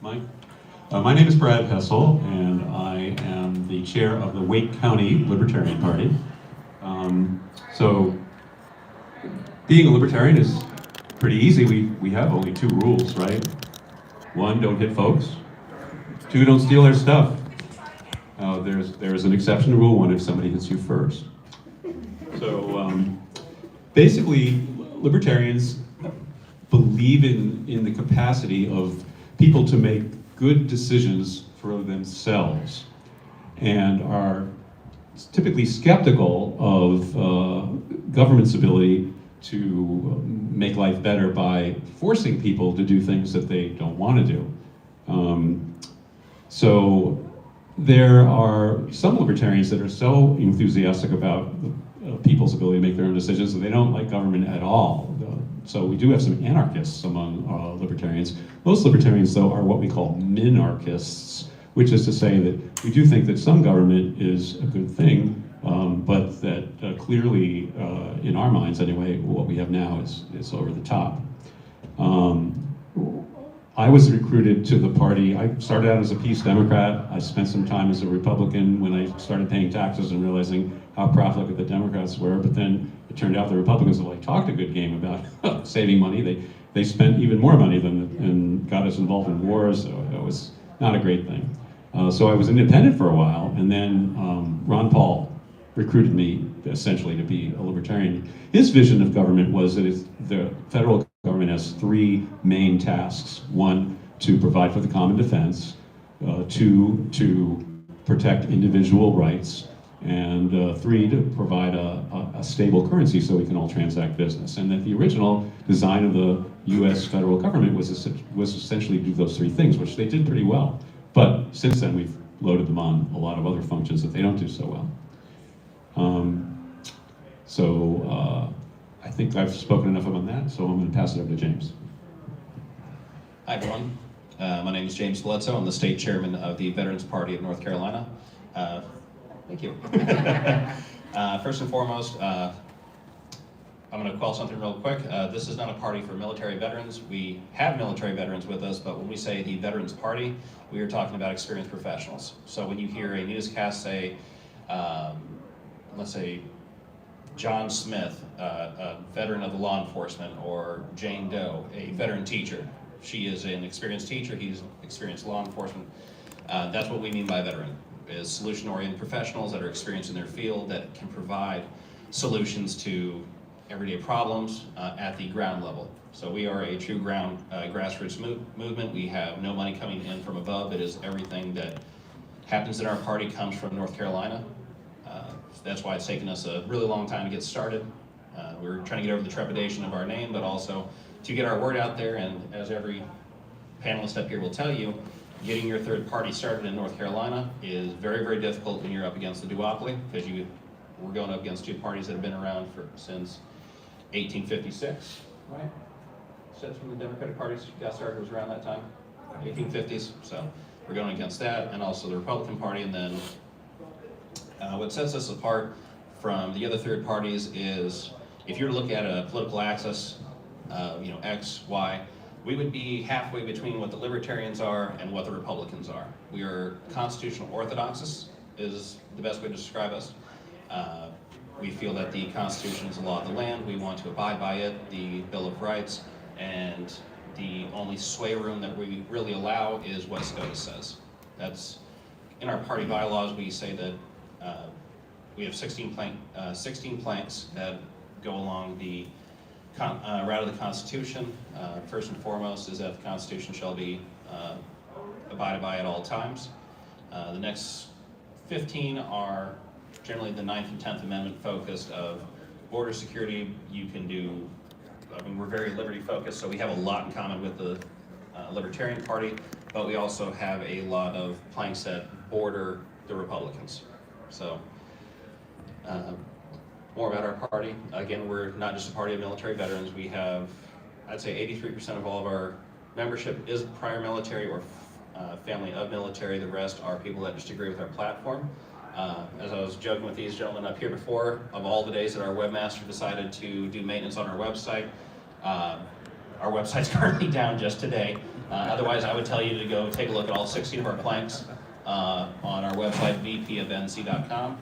Mike? My name is Brad Hessel, and I am the chair of the Wake County Libertarian Party. So, being a libertarian is pretty easy. We have only two rules, right? One, don't hit folks. Two, don't steal their stuff. There's an exception to rule one if somebody hits you first. So, basically, libertarians believe in the capacity of people to make good decisions for themselves and are typically skeptical of government's ability to make life better by forcing people to do things that they don't want to do. So there are some libertarians that are so enthusiastic about people's ability to make their own decisions that they don't like government at all. So we do have some anarchists among libertarians. Most libertarians, though, are what we call minarchists, which is to say that we do think that some government is a good thing, but that clearly, in our minds anyway, what we have now is over the top. I was recruited to the party. I started out as a Peace Democrat. I spent some time as a Republican when I started paying taxes and realizing how profligate the Democrats were, but then it turned out the Republicans that talked a good game about saving money. They spent even more money and got us involved in wars, so it was not a great thing. So I was independent for a while, and then Ron Paul recruited me essentially to be a libertarian. His vision of government was that the federal government has three main tasks. One, to provide for the common defense. Two, to protect individual rights. And three, to provide a stable currency so we can all transact business. And that the original design of the US federal government was essentially to do those three things, which they did pretty well. But since then, we've loaded them on a lot of other functions that they don't do so well. I think I've spoken enough about that, so I'm going to pass it over to James. Hi, everyone. My name is James Bledsoe. I'm the state chairman of the Veterans Party of North Carolina. Thank you. First and foremost, I'm going to call something real quick. This is not a party for military veterans. We have military veterans with us, but when we say the Veterans Party, we are talking about experienced professionals. So when you hear a newscast say, let's say, John Smith, a veteran of the law enforcement, or Jane Doe, a veteran teacher. She is an experienced teacher, he's experienced law enforcement. That's what we mean by veteran, is solution-oriented professionals that are experienced in their field that can provide solutions to everyday problems at the ground level. So we are a true grassroots movement. We have no money coming in from above. It is everything that happens in our party comes from North Carolina. That's why it's taken us a really long time to get started. We're trying to get over the trepidation of our name, but also to get our word out there. And as every panelist up here will tell you, getting your third party started in North Carolina is very, very difficult when you're up against the duopoly, because we're going up against two parties that have been around since 1856, right? Since when the Democratic Party got started was around that time, 1850s. So we're going against that, and also the Republican Party, and then what sets us apart from the other third parties is, if you were to look at a political axis, X, Y, we would be halfway between what the Libertarians are and what the Republicans are. We are constitutional orthodoxies, is the best way to describe us. We feel that the Constitution is the law of the land. We want to abide by it, the Bill of Rights, and the only sway room that we really allow is what SCOTUS says. That's, in our party bylaws, we say that we have 16 planks that go along the route of the Constitution. First and foremost is that the Constitution shall be abided by at all times. The next 15 are generally the 9th and 10th Amendment focused of border security. You can do, we're very liberty focused, so we have a lot in common with the Libertarian Party, but we also have a lot of planks that border the Republicans. So, more about our party. Again, we're not just a party of military veterans. We have, I'd say 83% of all of our membership is prior military or family of military. The rest are people that just agree with our platform. As I was joking with these gentlemen up here before, of all the days that our webmaster decided to do maintenance on our website, our website's currently down just today. Otherwise, I would tell you to go take a look at all 16 of our planks on our website, vpofnc.com.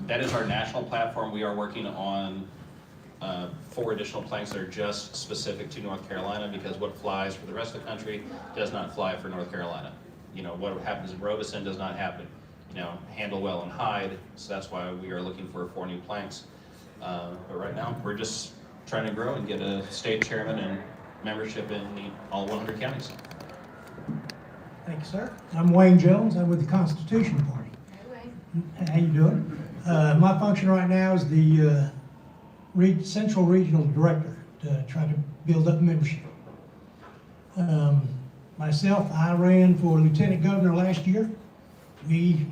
That is our national platform. We are working on 4 additional planks that are just specific to North Carolina, because what flies for the rest of the country does not fly for North Carolina. You know, what happens in Robeson does not happen, you know, Handlewell and Hyde, so that's why we are looking for 4 new planks. But right now, we're just trying to grow and get a state chairman and membership in all 100 counties. Thank you, sir. I'm Wayne Jones. I'm with the Constitution Party. How you doing? My function right now is the Central Regional Director to try to build up membership. Myself, I ran for Lieutenant Governor last year. We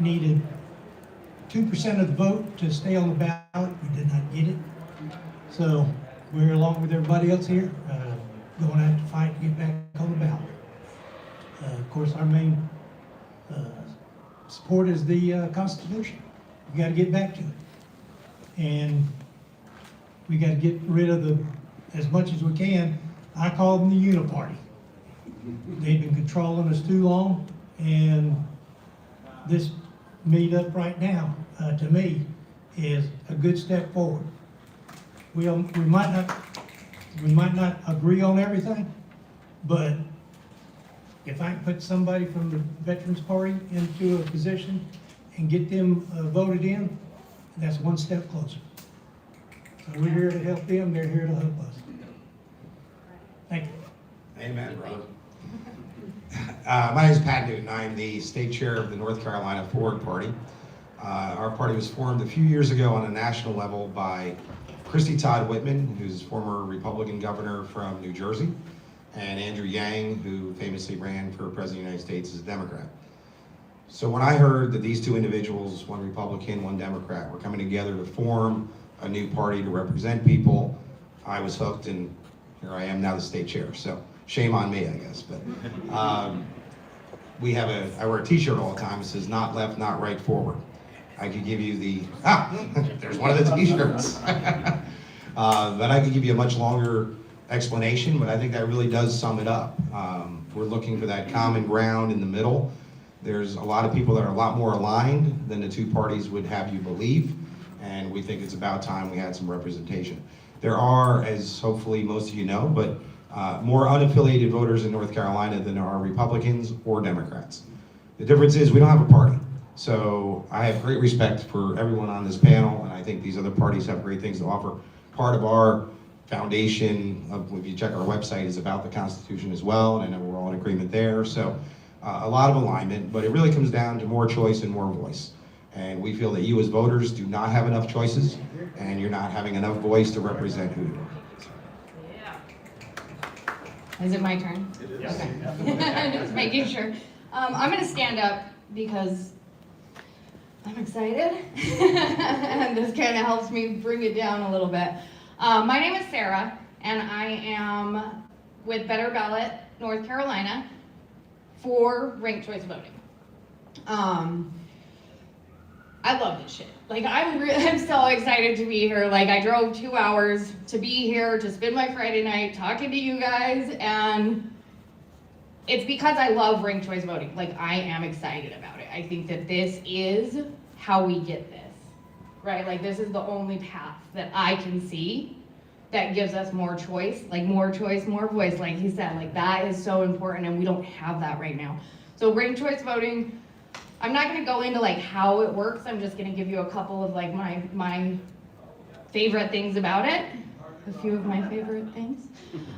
needed 2% of the vote to stay on the ballot. We did not get it. So we're, along with everybody else here, going out to fight to get back on the ballot. Of course, our main support is the Constitution. We got to get back to it. And we got to get rid of as much as we can. I call them the uniparty. They've been controlling us too long, and this meetup right now, to me, is a good step forward. We might not agree on everything, but if I can put somebody from the Veterans Party into a position and get them voted in, that's one step closer. So we're here to help them, they're here to help us. Thank you. Amen, brother. My name is Pat Newton. I'm the state chair of the North Carolina Forward Party. Our party was formed a few years ago on a national level by Christy Todd Whitman, who's former Republican governor from New Jersey, and Andrew Yang, who famously ran for president of the United States as a Democrat. So when I heard that these 2 individuals, one Republican, one Democrat, were coming together to form a new party to represent people, I was hooked, and here I am now the state chair. So shame on me, I guess. But I wear a t-shirt all the time that says not left, not right, forward. I could give you there's one of the t-shirts. But I could give you a much longer explanation, but I think that really does sum it up. We're looking for that common ground in the middle. There's a lot of people that are a lot more aligned than the 2 parties would have you believe, and we think it's about time we had some representation. There are, as hopefully most of you know, but more unaffiliated voters in North Carolina than there are Republicans or Democrats. The difference is we don't have a party. So I have great respect for everyone on this panel, and I think these other parties have great things to offer. Part of our foundation, if you check our website, is about the Constitution as well, and I know we're all in agreement there. So a lot of alignment, but it really comes down to more choice and more voice. And we feel that you as voters do not have enough choices, and you're not having enough voice to represent who you are. Is it my turn? Yes. Okay. Just making sure. I'm going to stand up because I'm excited, and this kind of helps me bring it down a little bit. My name is Sarah, and I am with Better Ballot, North Carolina, for ranked choice voting. I love this shit. Like, I'm so excited to be here. Like, I drove 2 hours to be here, to spend my Friday night talking to you guys, and it's because I love ranked choice voting. Like, I am excited about it. I think that this is how we get this, right? Like, this is the only path that I can see that gives us more choice, more voice, like he said. Like, that is so important, and we don't have that right now. So ranked choice voting, I'm not going to go into how it works. I'm just going to give you a couple of my favorite things about it. A few of my favorite things.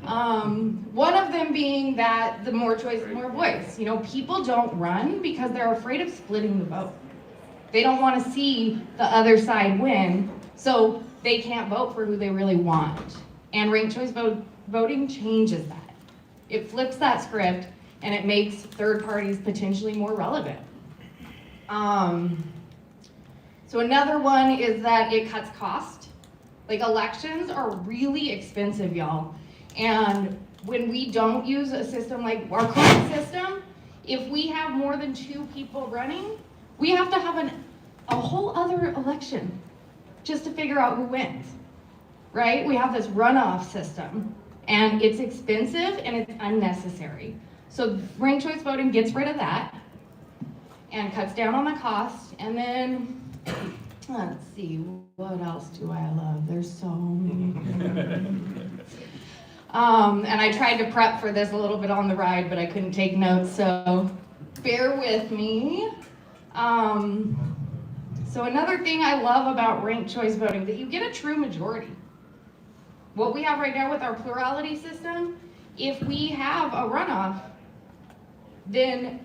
One of them being that the more choice, the more voice. You know, people don't run because they're afraid of splitting the vote. They don't want to see the other side win, so they can't vote for who they really want. And ranked choice voting changes that. It flips that script, and it makes third parties potentially more relevant. So another one is that it cuts cost. Elections are really expensive, y'all. And when we don't use a system like our current system, if we have more than 2 people running, we have to have a whole other election just to figure out who wins, right? We have this runoff system, And it's expensive and it's unnecessary. So ranked choice voting gets rid of that and cuts down on the cost. And then, let's see, what else do I love? There's so many things. And I tried to prep for this a little bit on the ride, but I couldn't take notes, so bear with me. So another thing I love about ranked choice voting, that you get a true majority. What we have right now with our plurality system, if we have a runoff, then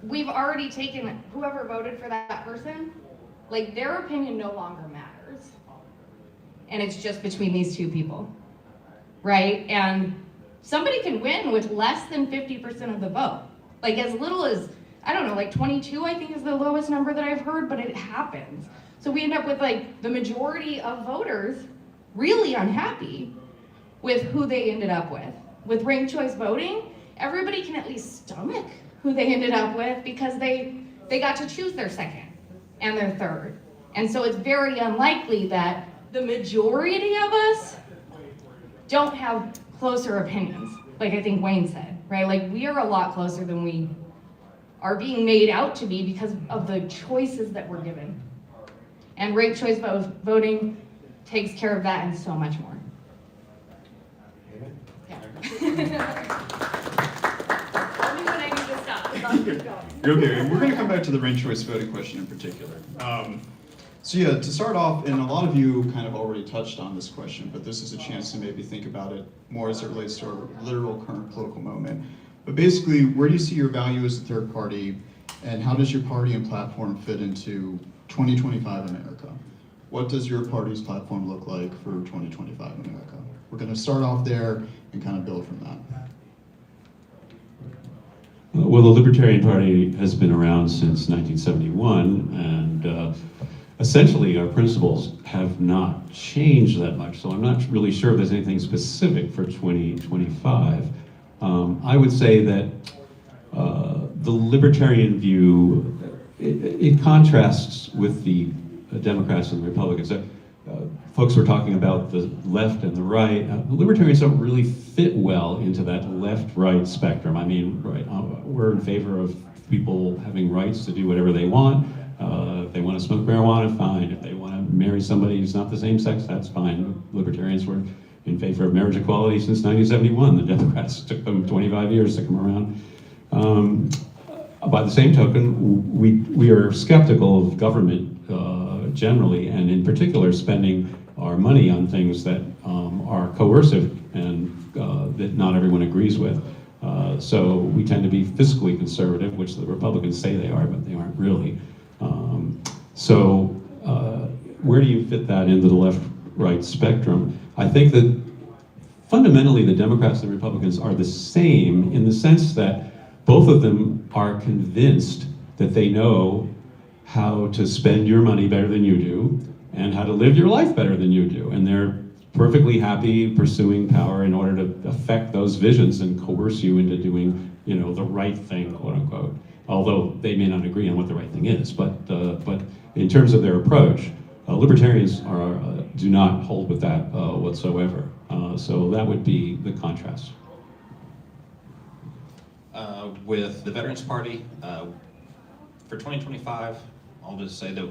we've already taken whoever voted for that person, like their opinion no longer matters. And it's just between these two people, right? And somebody can win with less than 50% of the vote. Like as little as, I don't know, like 22 I think is the lowest number that I've heard, but it happens. So we end up with like the majority of voters really unhappy with who they ended up with. With ranked choice voting, everybody can at least stomach who they ended up with because they got to choose their second and their third. And so it's very unlikely that the majority of us don't have closer opinions, like I think Wayne said, right? Like we are a lot closer than we are being made out to be because of the choices that we're given. And ranked choice voting takes care of that and so much more. Yeah. Tell me when I need to stop. You're okay, and we're going to come back to the ranked choice voting question in particular. So yeah, to start off, and a lot of you kind of already touched on this question, but this is a chance to maybe think about it more as it relates to our literal current political moment. But basically, where do you see your value as a third party, and how does your party and platform fit into 2025 America? What does your party's platform look like for 2025 America? We're going to start off there and kind of build from that. Well, the Libertarian Party has been around since 1971, and essentially our principles have not changed that much, so I'm not really sure if there's anything specific for 2025. I would say that the Libertarian view, it contrasts with the Democrats and the Republicans. Folks were talking about the left and the right. The Libertarians don't really fit well into that left-right spectrum. I mean, right, we're in favor of people having rights to do whatever they want. If they want to smoke marijuana, fine. If they want to marry somebody who's not the same sex, that's fine. Libertarians were in favor of marriage equality since 1971. The Democrats took them 25 years to come around. By the same token, we are skeptical of government generally, and in particular spending our money on things that are coercive and that not everyone agrees with. So we tend to be fiscally conservative, which the Republicans say they are, but they aren't really. Where do you fit that into the left-right spectrum? I think that fundamentally the Democrats and the Republicans are the same in the sense that both of them are convinced that they know how to spend your money better than you do and how to live your life better than you do. And they're perfectly happy pursuing power in order to affect those visions and coerce you into doing, the right thing, quote unquote. Although they may not agree on what the right thing is, but in terms of their approach, libertarians do not hold with that whatsoever. So that would be the contrast. With the Veterans Party, for 2025, I'll just say that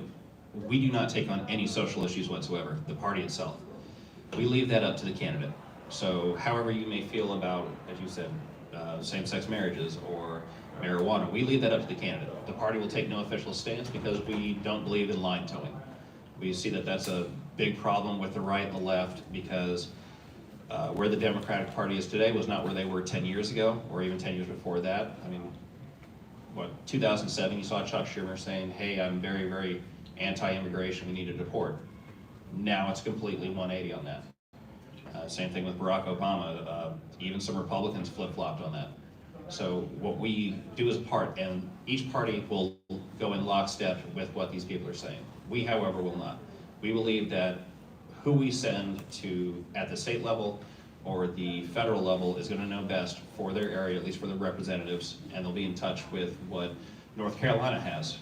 we do not take on any social issues whatsoever, the party itself. We leave that up to the candidate. So however you may feel about, as you said, same-sex marriages or marijuana, we leave that up to the candidate. The party will take no official stance because we don't believe in line towing. We see that that's a big problem with the right and the left because where the Democratic Party is today was not where they were 10 years ago or even 10 years before that. I mean, 2007, you saw Chuck Schumer saying, hey, I'm very, very anti-immigration, we need to deport. Now it's completely 180 on that. Same thing with Barack Obama. Even some Republicans flip-flopped on that. So what we do as a part, and each party will go in lockstep with what these people are saying. We, however, will not. We believe that who we send to at the state level or the federal level is going to know best for their area, at least for the representatives, and they'll be in touch with what North Carolina has,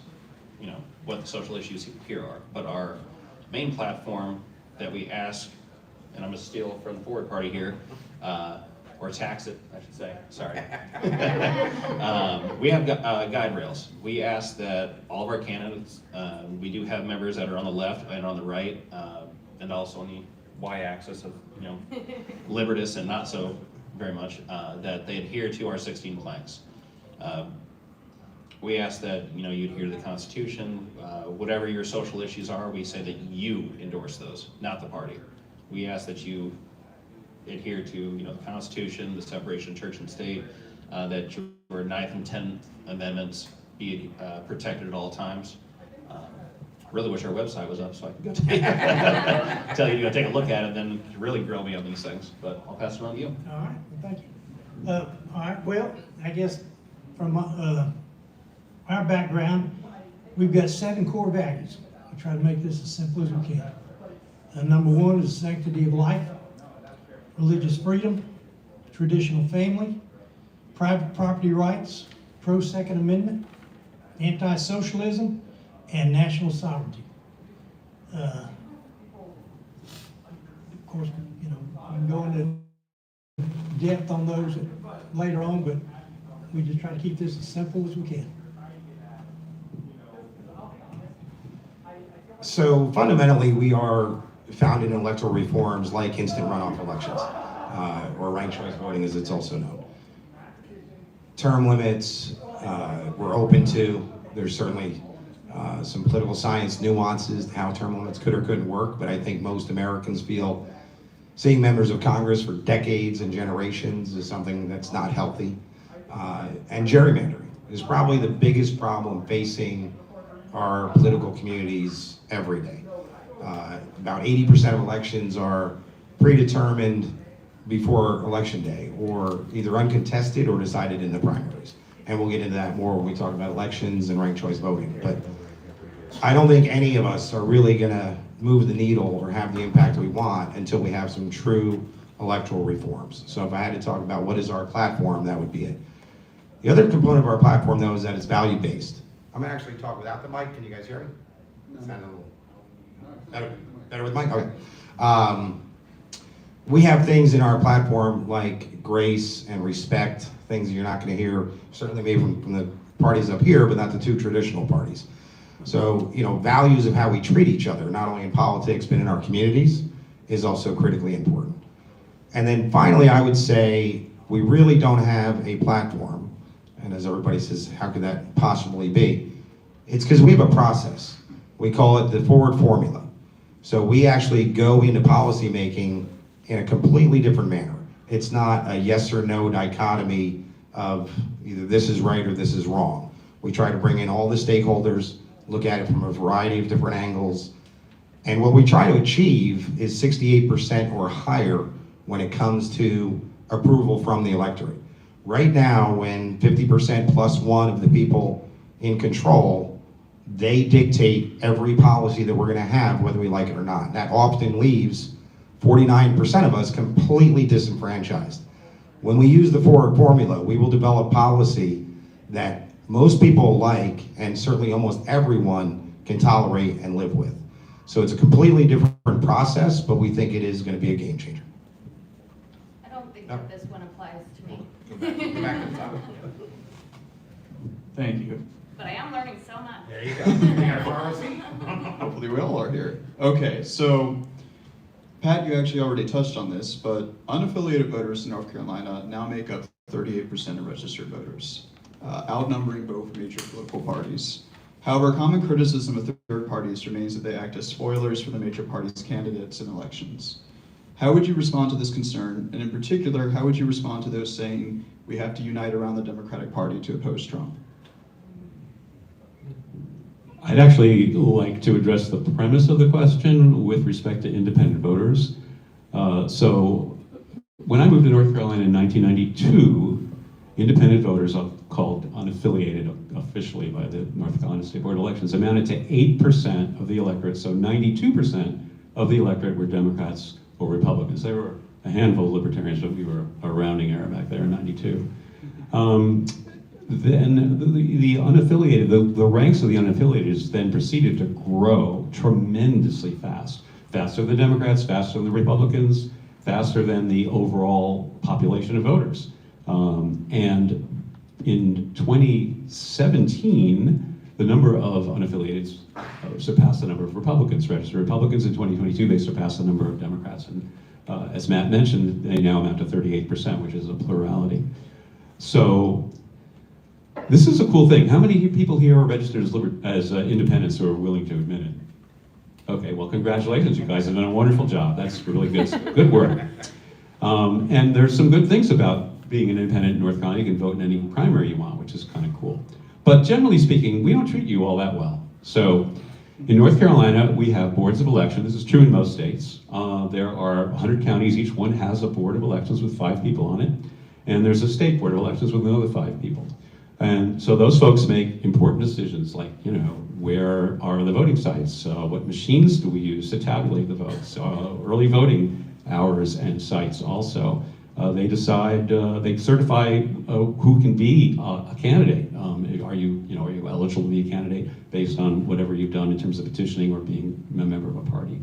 what the social issues here are. But our main platform that we ask and I'm gonna steal from the Forward Party here, or tax it, I should say, sorry. We have guide rails. We ask that all of our candidates, we do have members that are on the left and on the right, and also on the y-axis of, libertus and not so very much, that they adhere to our 16 planks. We ask that you adhere to the Constitution. Whatever your social issues are, we say that you endorse those, not the party. We ask that you adhere to the Constitution, the separation of church and state, that your 9th and 10th Amendments be protected at all times. Really wish our website was up so I could go tell you to go take a look at it and then really grill me on these things. But I'll pass it on to you. All right, well, thank you. All right, well, I guess from our background, we've got 7 core values. I'll try to make this as simple as we can. Number 1 is sanctity of life, religious freedom, traditional family, private property rights, pro-Second Amendment, anti-socialism, and national sovereignty. Of course, we can go into depth on those later on, but we just try to keep this as simple as we can. So fundamentally, we are founded in electoral reforms like instant runoff elections, or ranked choice voting as it's also known. Term limits, we're open to. There's certainly some political science nuances to how term limits could or couldn't work, but I think most Americans feel seeing members of Congress for decades and generations is something that's not healthy. And gerrymandering is probably the biggest problem facing our political communities every day. About 80% of elections are predetermined before election day, or either uncontested or decided in the primaries. And we'll get into that more when we talk about elections and ranked choice voting. But I don't think any of us are really gonna move the needle or have the impact we want until we have some true electoral reforms. So if I had to talk about what is our platform, that would be it. The other component of our platform, though, is that it's value-based. I'm gonna actually talk without the mic. Can you guys hear me? Sound a little better with mic? Okay. We have things in our platform like grace and respect, things that you're not gonna hear, certainly maybe from the parties up here, but not the 2 traditional parties. So, values of how we treat each other, not only in politics, but in our communities, is also critically important. And then finally, I would say we really don't have a platform. And as everybody says, how could that possibly be? It's because we have a process. We call it the forward formula. So we actually go into policy making in a completely different manner. It's not a yes or no dichotomy of either this is right or this is wrong. We try to bring in all the stakeholders, look at it from a variety of different angles. And what we try to achieve is 68% or higher when it comes to approval from the electorate. Right now, when 50% plus 1 of the people in control, they dictate every policy that we're gonna have, whether we like it or not. That often leaves 49% of us completely disenfranchised. When we use the forward formula, we will develop policy that most people like, and certainly almost everyone can tolerate and live with. So it's a completely different process, but we think it is gonna be a game changer. I don't think that this one applies to me. Go back to the top. Thank you. But I am learning so much. There you go. You got a pharmacy? Hopefully we all are here. Okay, so Pat, you actually already touched on this, but unaffiliated voters in North Carolina now make up 38% of registered voters, outnumbering both major political parties. However, common criticism of third parties remains that they act as spoilers for the major parties' candidates in elections. How would you respond to this concern? And in particular, how would you respond to those saying we have to unite around the Democratic Party to oppose Trump? I'd actually like to address the premise of the question with respect to independent voters. So when I moved to North Carolina in 1992, independent voters, called unaffiliated officially by the North Carolina State Board of Elections, amounted to 8% of the electorate. So 92% of the electorate were Democrats or Republicans. There were a handful of libertarians, but we were a rounding error back there in 92. Then the unaffiliated, the ranks of the unaffiliated then proceeded to grow tremendously fast. Faster than the Democrats, faster than the Republicans. faster than the overall population of voters. And in 2017, the number of unaffiliated surpassed the number of Republicans. Registered Republicans in 2022, they surpassed the number of Democrats. And as Matt mentioned, they now amount to 38%, which is a plurality. So this is a cool thing. How many people here are registered as independents who are willing to admit it? Okay, well, congratulations, you guys have done a wonderful job. That's really good, good work. And there's some good things about being an independent in North Carolina. You can vote in any primary you want, which is kind of cool. But generally speaking, we don't treat you all that well. So in North Carolina, we have boards of election. This is true in most states. There are 100 counties. Each one has a board of elections with 5 people on it. And there's a state board of elections with another 5 people. And so those folks make important decisions like, you know, where are the voting sites? What machines do we use to tabulate the votes? Early voting hours and sites also. They decide, they certify who can be a candidate. Are you eligible to be a candidate based on whatever you've done in terms of petitioning or being a member of a party?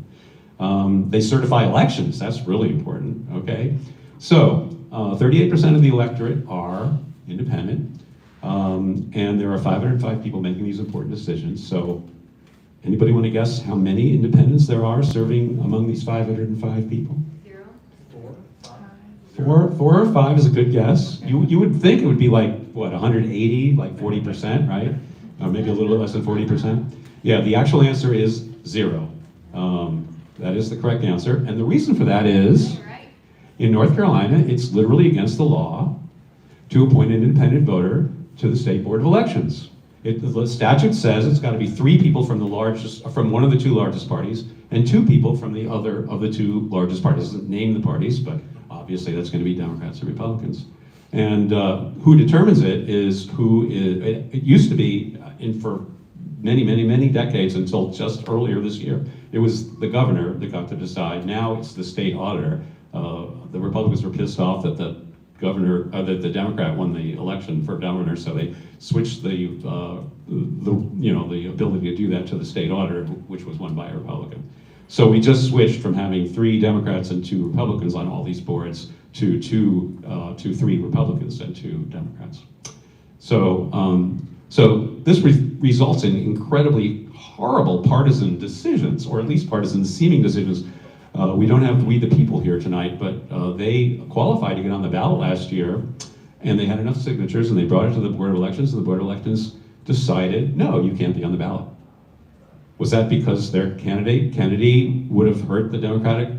They certify elections. That's really important. Okay, so 38% of the electorate are independent, and there are 505 people making these important decisions. So, anybody want to guess how many independents there are serving among these 505 people? 4 or 5 is a good guess. You would think it would be like, what, 180, like 40%, right? Or maybe a little less than 40%. Yeah, the actual answer is 0. That is the correct answer. And the reason for that is, in North Carolina, it's literally against the law to appoint an independent voter to the State Board of Elections. The statute says it's got to be 3 people from one of the 2 largest parties and 2 people from the other of the 2 largest parties. It doesn't name the parties, but obviously that's going to be Democrats and Republicans. And who determines it is it used to be, for many decades until just earlier this year, it was the governor that got to decide. Now it's the state auditor. The Republicans were pissed off that the Democrat won the election for governor, so they switched the ability to do that to the state auditor, which was won by a Republican. So we just switched from having 3 Democrats and 2 Republicans on all these boards to 3 Republicans and 2 Democrats. So this results in incredibly horrible partisan decisions, or at least partisan seeming decisions. We don't have We the People here tonight, but they qualified to get on the ballot last year, and they had enough signatures, and they brought it to the Board of Elections, and the Board of Elections decided, no, you can't be on the ballot. Was that because their Kennedy would have hurt the Democratic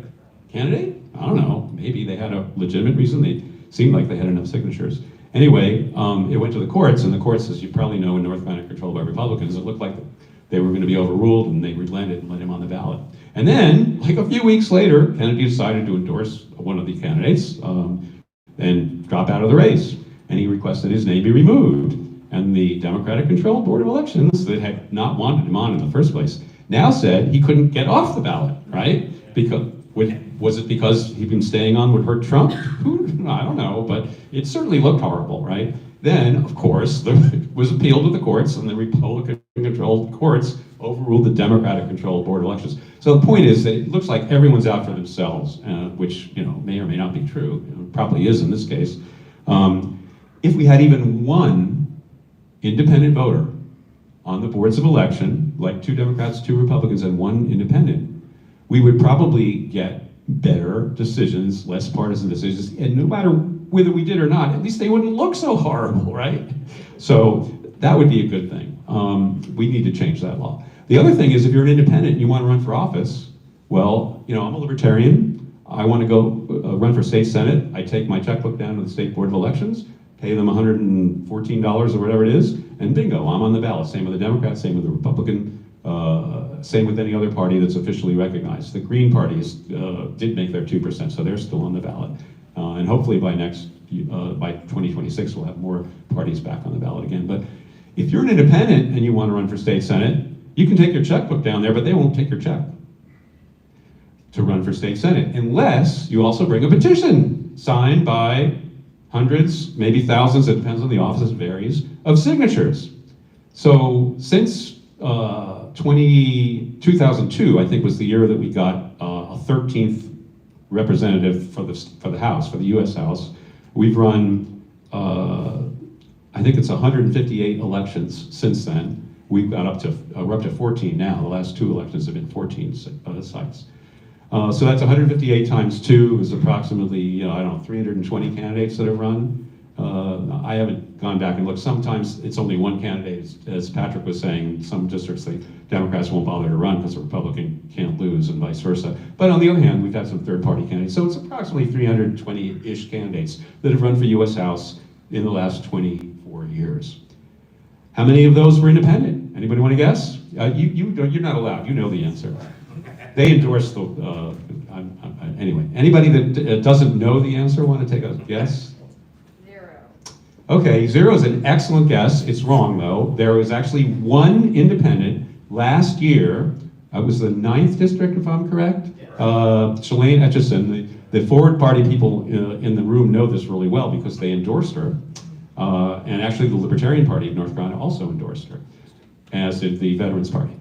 candidate? I don't know. Maybe they had a legitimate reason. They seemed like they had enough signatures. Anyway, it went to the courts, and the courts, as you probably know, in North Carolina controlled by Republicans, it looked like they were going to be overruled, and they relented and let him on the ballot. And then, like a few weeks later, Kennedy decided to endorse one of the candidates and drop out of the race. And he requested his name be removed. And the Democratic-controlled Board of Elections that had not wanted him on in the first place now said he couldn't get off the ballot, right? Because was it because he'd been staying on would hurt Trump? I don't know, but it certainly looked horrible, right? Then, of course, it was appealed to the courts, and the Republican-controlled courts overruled the Democratic-controlled Board of Elections. So the point is that it looks like everyone's out for themselves, which may or may not be true. Probably is in this case. If we had even one independent voter on the boards of election, like 2 Democrats, 2 Republicans, and 1 independent, we would probably get better decisions, less partisan decisions, and no matter whether we did or not, at least they wouldn't look so horrible, right? So that would be a good thing. We need to change that law. The other thing is, if you're an independent and you want to run for office, well, I'm a libertarian. I want to go run for state senate. I take my checkbook down to the State Board of Elections, pay them $114 or whatever it is, and bingo, I'm on the ballot. Same with the Democrat, same with the Republican, same with any other party that's officially recognized. The Green parties did make their 2%, so they're still on the ballot. And hopefully by 2026, we'll have more parties back on the ballot again. But if you're an independent and you want to run for state senate, you can take your checkbook down there, but they won't take your check to run for state senate, unless you also bring a petition signed by hundreds, maybe thousands, it depends on the office, it varies, of signatures. So since 2002, I think was the year that we got a 13th representative for the House, for the U.S. House. We've run, I think it's 158 elections since then. We've got we're up to 14 now. The last 2 elections have been 14 sites. So that's 158 times 2 is approximately, I don't know, 320 candidates that have run. I haven't gone back and looked. Sometimes it's only one candidate, as Patrick was saying. Some districts, the Democrats won't bother to run because the Republican can't lose, and vice versa. But on the other hand, we've had some third-party candidates. So it's approximately 320-ish candidates that have run for U.S. House in the last 24 years. How many of those were independent? Anybody want to guess? You're not allowed. You know the answer. They endorsed the. Anyway, anybody that doesn't know the answer want to take a guess? Okay, 0 is an excellent guess. It's wrong, though. There was actually one independent last year. It was the 9th district, if I'm correct. Shalane Etchison, the Forward Party people in the room know this really well because they endorsed her. And actually, the Libertarian Party of North Carolina also endorsed her, as did the Veterans Party.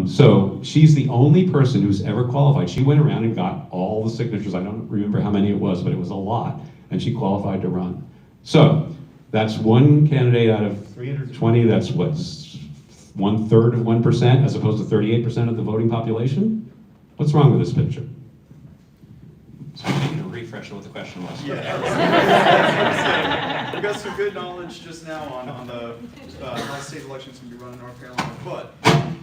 So she's the only person who's ever qualified. She went around and got all the signatures. I don't remember how many it was, but it was a lot. And she qualified to run. So that's one candidate out of 320. That's what, 1/3 of 1%, as opposed to 38% of the voting population? What's wrong with this picture? So I need to refresh what the question was. Yeah. We got some good knowledge just now on the how state elections can be run in North Carolina. But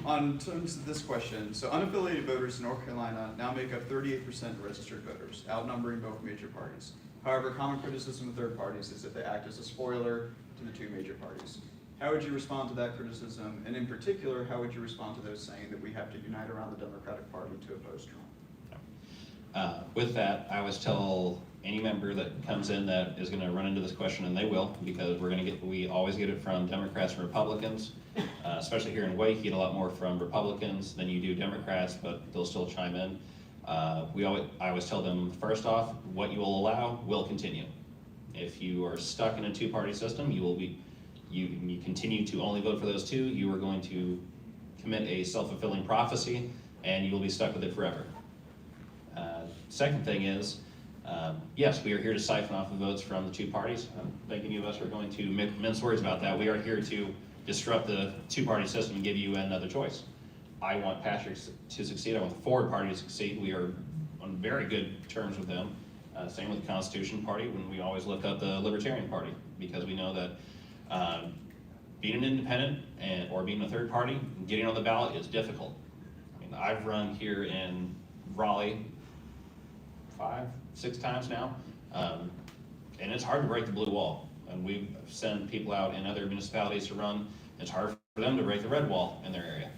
on terms of this question, so unaffiliated voters in North Carolina now make up 38% of registered voters, outnumbering both major parties. However, common criticism of third parties is that they act as a spoiler to the 2 major parties. How would you respond to that criticism? And in particular, how would you respond to those saying that we have to unite around the Democratic Party to oppose Trump? With that, I always tell any member that comes in that is going to run into this question, and they will, because we always get it from Democrats and Republicans, especially here in Wake, you get a lot more from Republicans than you do Democrats, but they'll still chime in. I always tell them, first off, what you will allow will continue. If you are stuck in a 2-party system, you continue to only vote for those 2, you are going to commit a self-fulfilling prophecy, and you will be stuck with it forever. Second thing is, yes, we are here to siphon off the votes from the 2 parties. I don't think any of us are going to mince words about that. We are here to disrupt the 2-party system and give you another choice. I want Patrick to succeed. I want the Forward Party to succeed. We are on very good terms with them. Same with the Constitution Party, when we always look up the Libertarian Party, because we know that being an independent or being a third party, getting on the ballot is difficult. I mean, I've run here in Raleigh 5-6 times now, and it's hard to break the blue wall. And we send people out in other municipalities to run. It's hard for them to break the red wall in their area.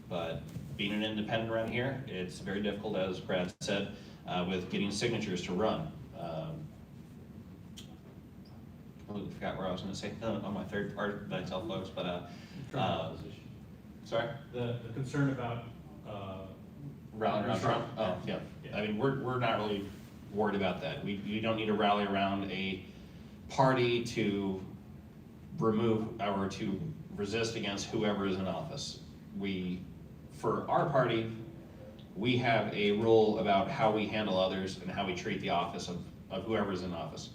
But being an independent around here, it's very difficult, as Brad said, with getting signatures to run. I forgot where I was going to say on my third part that I tell folks, but sorry? The concern about rally around Trump? Oh, yeah. I mean, we're not really worried about that. We don't need to rally around a party to remove or to resist against whoever is in office. For our party, we have a rule about how we handle others and how we treat the office of whoever is in office.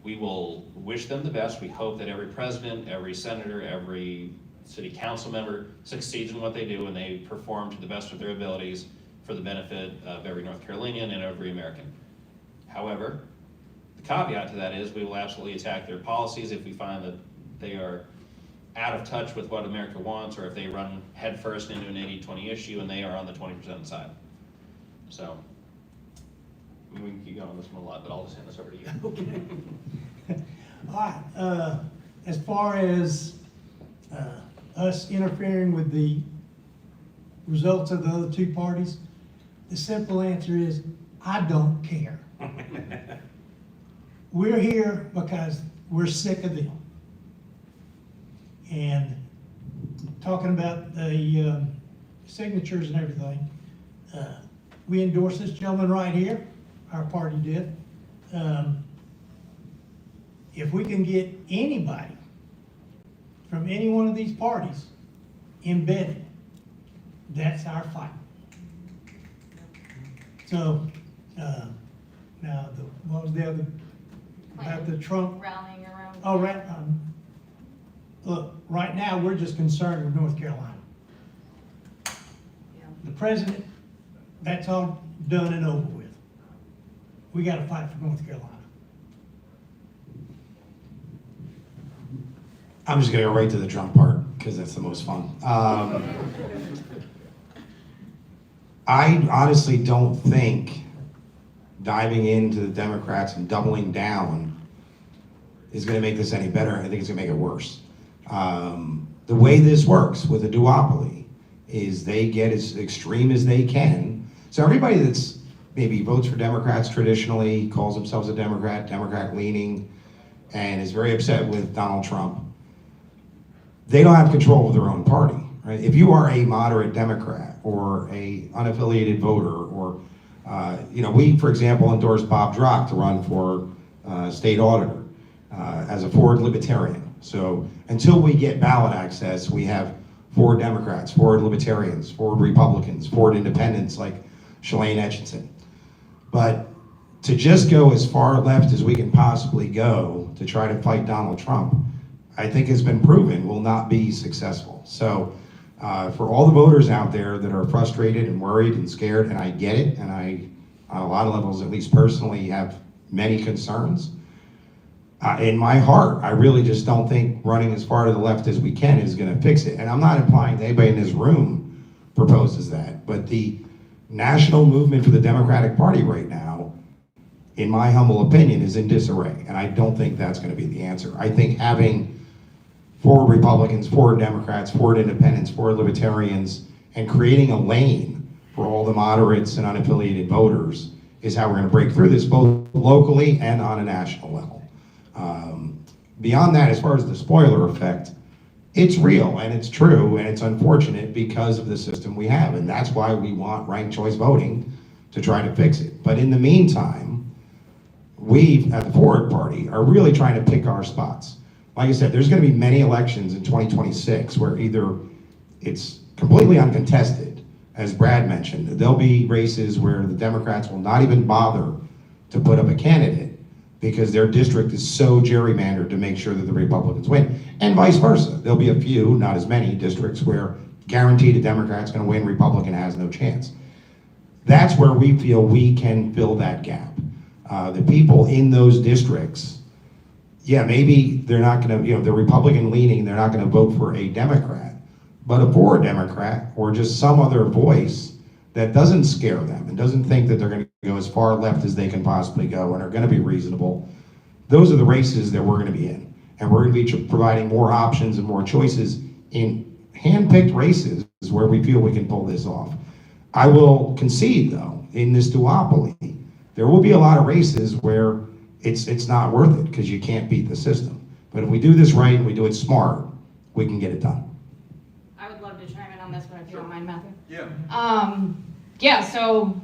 We will wish them the best. We hope that every president, every senator, every city council member succeeds in what they do and they perform to the best of their abilities for the benefit of every North Carolinian and every American. However, the caveat to that is we will absolutely attack their policies if we find that they are out of touch with what America wants, or if they run headfirst into an 80-20 issue and they are on the 20% side. So, we can keep going on this one a lot, but I'll just hand this over to you. All right, as far as us interfering with the results of the other 2 parties, the simple answer is, I don't care. We're here because we're sick of them. And talking about the signatures and everything, we endorsed this gentleman right here, our party did. If we can get anybody from any one of these parties embedded, that's our fight. So Now, what was the other, about the Trump? Rallying around. Oh, right, look, right now, we're just concerned with North Carolina. The president, that's all done and over with. We gotta fight for North Carolina. I'm just gonna go right to the Trump part, because that's the most fun. I honestly don't think diving into the Democrats and doubling down is gonna make this any better. I think it's gonna make it worse. The way this works with a duopoly is they get as extreme as they can. So everybody that's maybe votes for Democrats traditionally, calls themselves a Democrat, Democrat leaning, and is very upset with Donald Trump, they don't have control of their own party, right? If you are a moderate Democrat or a unaffiliated voter, or we, for example, endorsed Bob Drock to run for state auditor as a forward Libertarian. So until we get ballot access, we have forward Democrats, forward Libertarians, forward Republicans, forward Independents like Shalane Etchison. But to just go as far left as we can possibly go to try to fight Donald Trump, I think has been proven will not be successful. So for all the voters out there that are frustrated and worried and scared, and I get it, and I, on a lot of levels, at least personally, have many concerns, in my heart, I really just don't think running as far to the left as we can is gonna fix it. And I'm not implying that anybody in this room proposes that, but the national movement for the Democratic Party right now, in my humble opinion, is in disarray. And I don't think that's gonna be the answer. I think having forward Republicans, forward Democrats, forward Independents, forward Libertarians, and creating a lane for all the moderates and unaffiliated voters is how we're gonna break through this, both locally and on a national level. Beyond that, as far as the spoiler effect, it's real and it's true and it's unfortunate because of the system we have, and that's why we want ranked choice voting to try to fix it. But in the meantime, we at the Forward Party are really trying to pick our spots. Like I said, there's going to be many elections in 2026 where either it's completely uncontested, as Brad mentioned. There'll be races where the Democrats will not even bother to put up a candidate because their district is so gerrymandered to make sure that the Republicans win, and vice versa. There'll be a few, not as many, districts where guaranteed a Democrat's going to win, Republican has no chance. That's where we feel we can fill that gap. The people in those districts, yeah, maybe they're not going to, they're Republican leaning, they're not going to vote for a Democrat, but a forward Democrat or just some other voice that doesn't scare them and doesn't think that they're going to go as far left as they can possibly go and are going to be reasonable. Those are the races that we're going to be in. And we're going to be providing more options and more choices in hand-picked races where we feel we can pull this off. I will concede, though, in this duopoly, there will be a lot of races where it's not worth it because you can't beat the system. But if we do this right and we do it smart, we can get it done. I would love to chime in on this one if you don't mind, Matthew. Yeah. So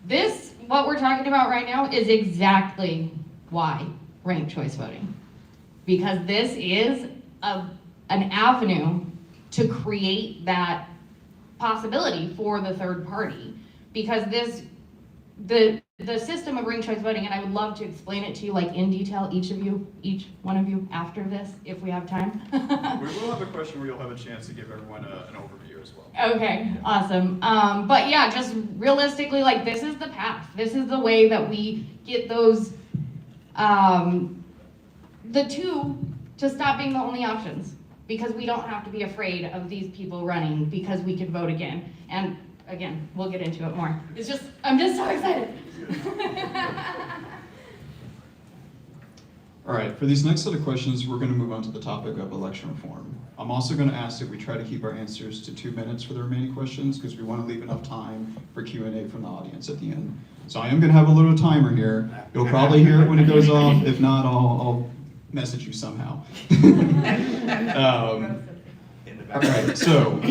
this, what we're talking about right now, is exactly why ranked choice voting. Because this is an avenue to create that possibility for the third party. Because the system of ranked choice voting, and I would love to explain it to you like in detail, each one of you after this, if we have time. We will have a question where you'll have a chance to give everyone an overview as well. Okay, awesome. But yeah, just realistically, like this is the path. This is the way that we get those, the two to stop being the only options. Because we don't have to be afraid of these people running because we could vote again. And again, we'll get into it more. I'm just so excited. All right, for these next set of questions, we're going to move on to the topic of election reform. I'm also going to ask that we try to keep our answers to 2 minutes for the remaining questions because we want to leave enough time for Q&A from the audience at the end. So I am going to have a little timer here. You'll probably hear it when it goes off. If not, I'll message you somehow. All right, so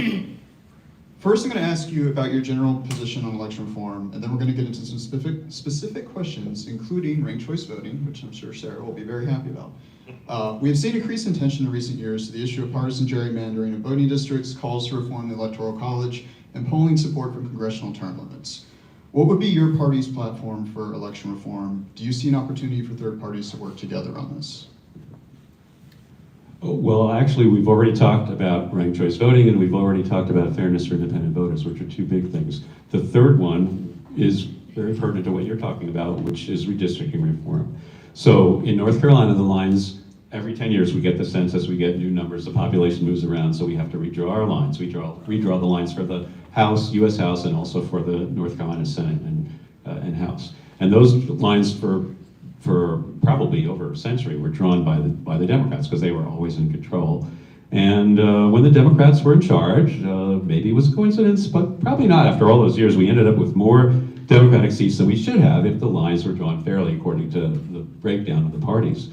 first I'm going to ask you about your general position on election reform, and then we're going to get into some specific questions, including ranked choice voting, which I'm sure Sarah will be very happy about. We have seen increased attention in recent years to the issue of partisan gerrymandering of voting districts, calls to reform the Electoral College, and polling support for congressional term limits. What would be your party's platform for election reform? Do you see an opportunity for third parties to work together on this? Well, actually, we've already talked about ranked choice voting, and we've already talked about fairness for independent voters, which are two big things. The third one is very pertinent to what you're talking about, which is redistricting reform. So in North Carolina, the lines, every 10 years we get the census, we get new numbers, the population moves around, so we have to redraw our lines. We redraw the lines for the House, US House, and also for the North Carolina Senate and House. And those lines for probably over a century were drawn by the Democrats because they were always in control. And when the Democrats were in charge, maybe it was a coincidence, but probably not. After all those years, we ended up with more Democratic seats than we should have if the lines were drawn fairly according to the breakdown of the parties.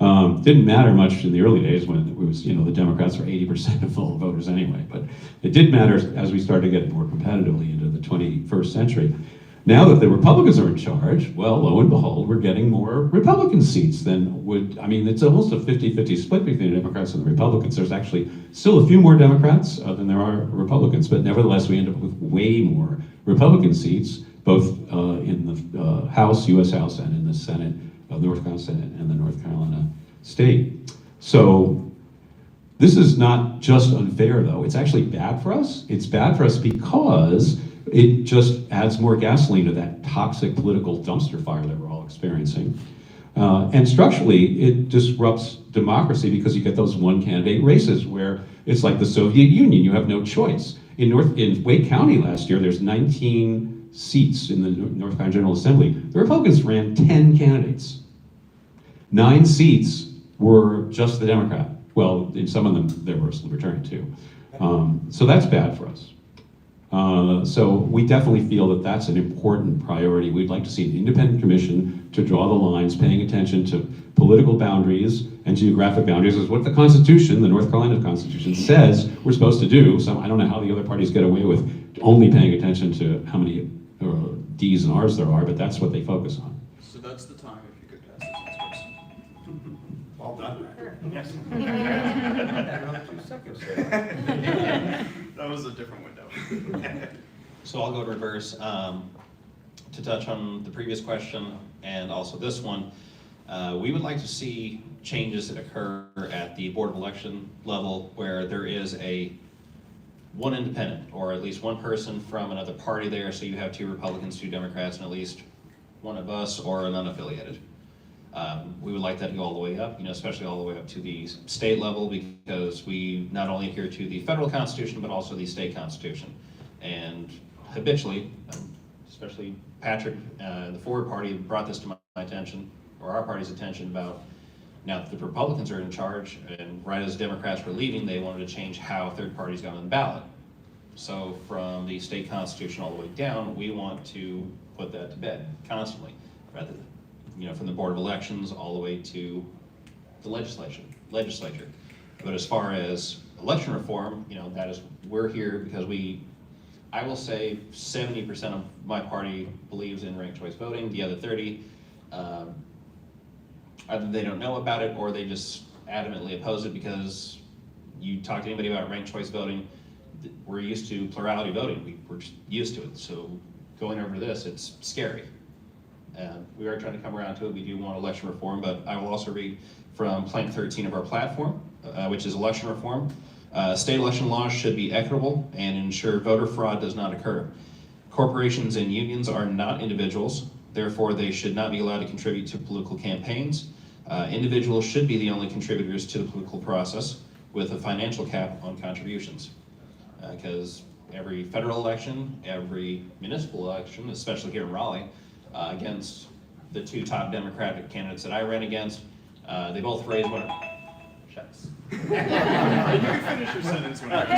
Didn't matter much in the early days when it was, the Democrats were 80% of all voters anyway, but it did matter as we started to get more competitively into the 21st century. Now that the Republicans are in charge, well, lo and behold, we're getting more Republican seats than it's almost a 50-50 split between the Democrats and the Republicans. There's actually still a few more Democrats than there are Republicans, but nevertheless, we end up with way more Republican seats, both in the House, US House, and in the Senate, North Carolina Senate, and the North Carolina State. So this is not just unfair, though. It's actually bad for us. It's bad for us because it just adds more gasoline to that toxic political dumpster fire that we're all experiencing. And structurally, it disrupts democracy because you get those one-candidate races where it's like the Soviet Union. You have no choice. In Wake County last year, there's 19 seats in the North Carolina General Assembly. The Republicans ran 10 candidates. 9 seats were just the Democrat. Well, in some of them, there was Libertarian too. So that's bad for us. So we definitely feel that that's an important priority. We'd like to see an independent commission to draw the lines, paying attention to political boundaries and geographic boundaries, is what the Constitution, the North Carolina Constitution, says we're supposed to do. So I don't know how the other parties get away with only paying attention to how many D's and R's there are, but that's what they focus on. So that's the time if you could pass this next question. Well done. Yes. Another 2 seconds. That was a different window. So I'll go to reverse. To touch on the previous question and also this one, we would like to see changes that occur at the Board of Election level where there is one independent, or at least one person from another party there, so you have 2 Republicans, 2 Democrats, and at least one of us or an unaffiliated. We would like that to go all the way up, especially all the way up to the state level, because we not only adhere to the federal constitution, but also the state constitution. And habitually, especially Patrick, the Forward Party brought this to my attention, or our party's attention, about now that the Republicans are in charge, and right as Democrats were leaving, they wanted to change how third parties got on the ballot. So from the state constitution all the way down, we want to put that to bed constantly, rather than, from the Board of Elections all the way to the legislature. But as far as election reform, we're here because I will say 70% of my party believes in ranked choice voting. The other 30, either they don't know about it or they just adamantly oppose it, because you talk to anybody about ranked choice voting, we're used to plurality voting. We're just used to it. So going over to this, it's scary. We are trying to come around to it. We do want election reform, but I will also read from plank 13 of our platform, which is election reform. State election laws should be equitable and ensure voter fraud does not occur. Corporations and unions are not individuals, therefore they should not be allowed to contribute to political campaigns. Individuals should be the only contributors to the political process, with a financial cap on contributions. Because every federal election, every municipal election, especially here in Raleigh, against the 2 top Democratic candidates that I ran against, they both raised one. Shucks. You can finish your sentence whenever.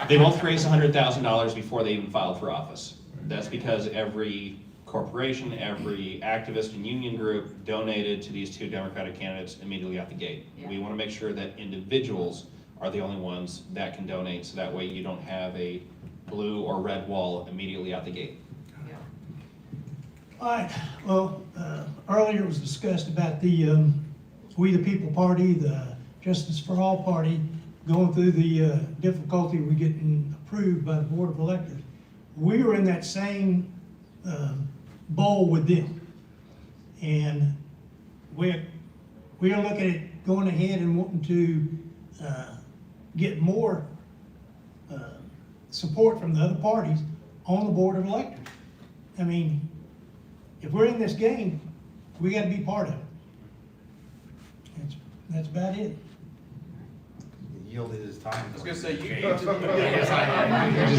They both raised $100,000 before they even filed for office. That's because every corporation, every activist and union group donated to these 2 Democratic candidates immediately out the gate. Yeah. We want to make sure that individuals are the only ones that can donate, so that way you don't have a blue or red wall immediately out the gate. Yeah. All right, well, earlier it was discussed about the We the People Party, the Justice for All Party, going through the difficulty with getting approved by the Board of Electors, we were in that same bowl with them. And we're looking at going ahead and wanting to get more support from the other parties on the Board of Electors. I mean, if we're in this game, we gotta be part of it. That's about it. He yielded his time. I was gonna say, you. He just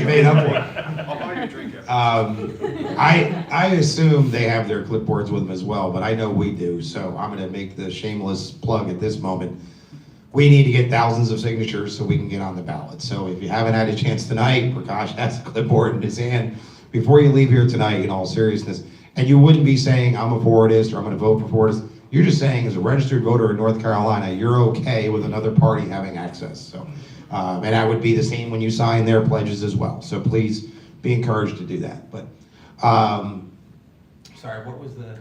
made up for it. I'll buy you a drink after. I assume they have their clipboards with them as well, but I know we do, so I'm gonna make the shameless plug at this moment. We need to get thousands of signatures so we can get on the ballot. So if you haven't had a chance tonight, Prakash has a clipboard in his hand, before you leave here tonight, in all seriousness, and you wouldn't be saying, I'm a Fordist, or I'm gonna vote for Fordist. You're just saying, as a registered voter in North Carolina, you're okay with another party having access. So, and that would be the same when you sign their pledges as well. So please be encouraged to do that. But, sorry, what was the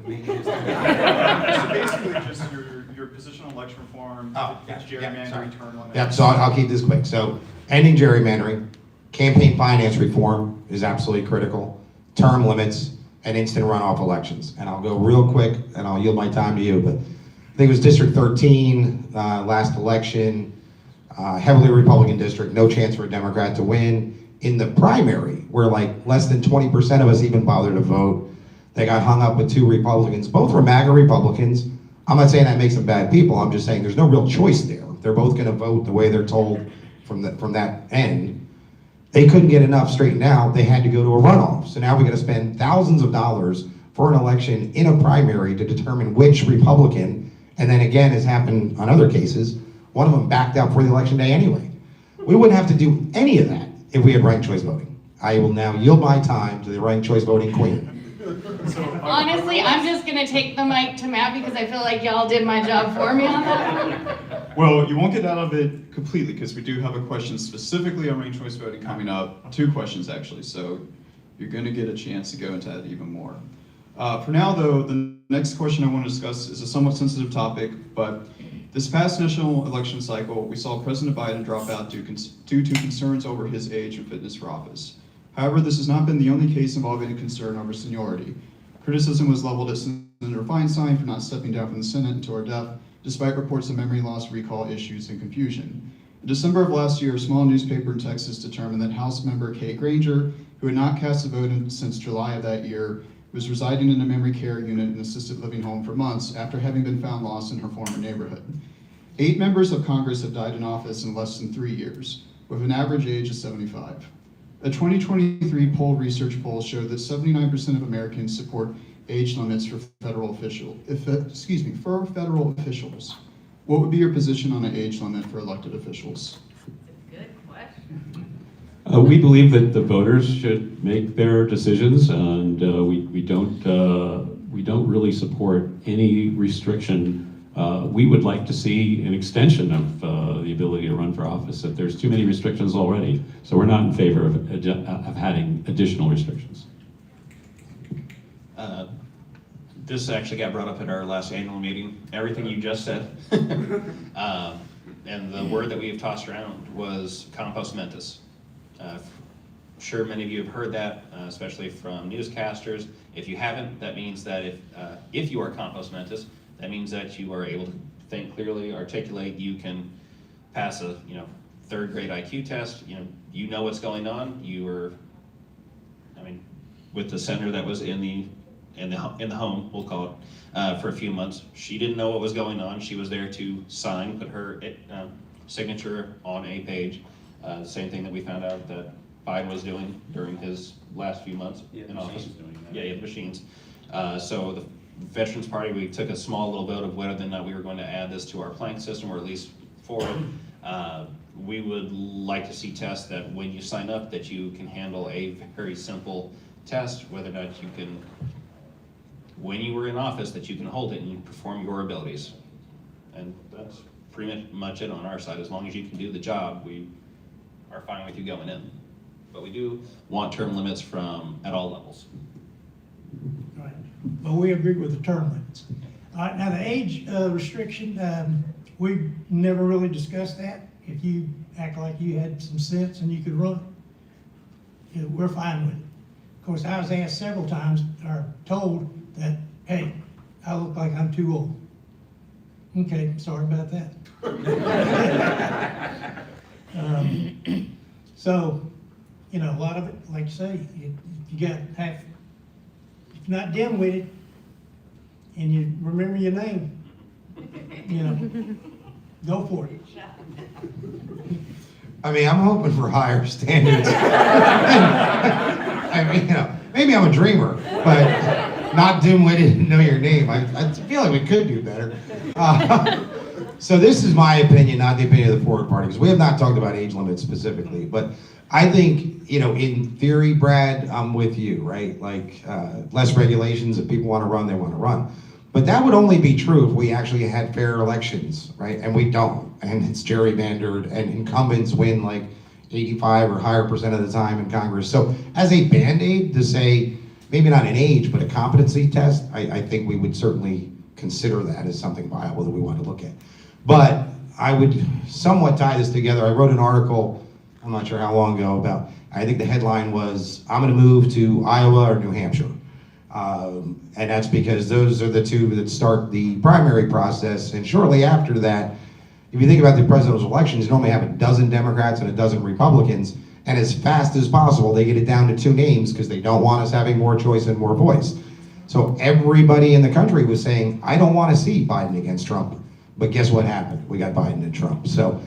main issue? So basically, just your position on election reform, Oh, it's yeah, sorry. gerrymandering, term limits. Yeah, so I'll keep this quick. So ending gerrymandering, campaign finance reform is absolutely critical, term limits, and instant runoff elections. And I'll go real quick, and I'll yield my time to you, but I think it was District 13, last election, heavily Republican district, no chance for a Democrat to win. In the primary, where like less than 20% of us even bothered to vote, they got hung up with 2 Republicans. Both were MAGA Republicans. I'm not saying that makes them bad people, I'm just saying there's no real choice there. They're both gonna vote the way they're told from that end. They couldn't get enough straightened out, they had to go to a runoff. So now we gotta spend thousands of dollars for an election in a primary to determine which Republican, and then again, as happened on other cases, one of them backed out for the election day anyway. We wouldn't have to do any of that if we had ranked choice voting. I will now yield my time to the ranked choice voting queen. Honestly, I'm just gonna take the mic to Matt because I feel like y'all did my job for me on that one. Well, you won't get out of it completely because we do have a question specifically on ranked choice voting coming up. 2 questions actually, so you're going to get a chance to go into that even more. For now though, the next question I want to discuss is a somewhat sensitive topic, but this past national election cycle, we saw President Biden drop out due to concerns over his age and fitness for office. However, this has not been the only case involving a concern over seniority. Criticism was leveled at Senator Feinstein for not stepping down from the Senate until her death, despite reports of memory loss, recall issues, and confusion. In December of last year, a small newspaper in Texas determined that House member Kay Granger, who had not cast a vote since July of that year, was residing in a memory care unit in an assisted living home for months after having been found lost in her former neighborhood. 8 members of Congress have died in office in less than 3 years, with an average age of 75. A 2023 poll research poll showed that 79% of Americans support age limits for federal officials. What would be your position on an age limit for elected officials? Good question. We believe that the voters should make their decisions, and we don't really support any restriction. We would like to see an extension of the ability to run for office. If there's too many restrictions already, so we're not in favor of having additional restrictions. This actually got brought up at our last annual meeting, everything you just said. And the word that we have tossed around was compos mentis. Sure, many of you have heard that, especially from newscasters. If you haven't, that means that if you are compos mentis, that means that you are able to think clearly, articulate, you can pass a 3rd grade IQ test, you know what's going on. You were, with the senator that was in the home, we'll call it, for a few months. She didn't know what was going on. She was there to sign, put her signature on a page. The same thing that we found out that Biden was doing during his last few months in office. Yeah, he had machines. So the Veterans Party, we took a small little vote of whether or not we were going to add this to our plank system, or at least forward. We would like to see tests that when you sign up, that you can handle a very simple test, whether or not you can, when you were in office, that you can hold it and you perform your abilities. And that's pretty much it on our side. As long as you can do the job, we are fine with you going in. But we do want term limits at all levels. Right. But we agree with the term limits. All right, now the age restriction, we've never really discussed that. if you act like you had some sense and you could run, we're fine with it. Of course, I was asked several times, or told that, hey, I look like I'm too old. Okay, sorry about that. So, you know, a lot of it, like you say, if you got half, if you're not dim-witted and you remember your name, you know, go for it. I mean, I'm hoping for higher standards. I mean, you know, maybe I'm a dreamer, but not dim-witted and know your name. I feel like we could do better. So this is my opinion, not the opinion of the Forward Party, because we have not talked about age limits specifically, but I think, you know, in theory, Brad, I'm with you, right? Like, less regulations. If people want to run, they want to run. But that would only be true if we actually had fair elections, right? And we don't, and it's gerrymandered, and incumbents win like 85 or higher % of the time in Congress. So as a Band-Aid to say, maybe not an age, but a competency test, I think we would certainly consider that as something viable that we want to look at. But I would somewhat tie this together. I wrote an article, I'm not sure how long ago, about, I think the headline was, I'm gonna move to Iowa or New Hampshire. And that's because those are the two that start the primary process, and shortly after that, if you think about the presidential elections, you normally have a dozen Democrats and a dozen Republicans, and as fast as possible, they get it down to 2 names because they don't want us having more choice and more voice. So everybody in the country was saying, I don't want to see Biden against Trump. But guess what happened? We got Biden and Trump. So,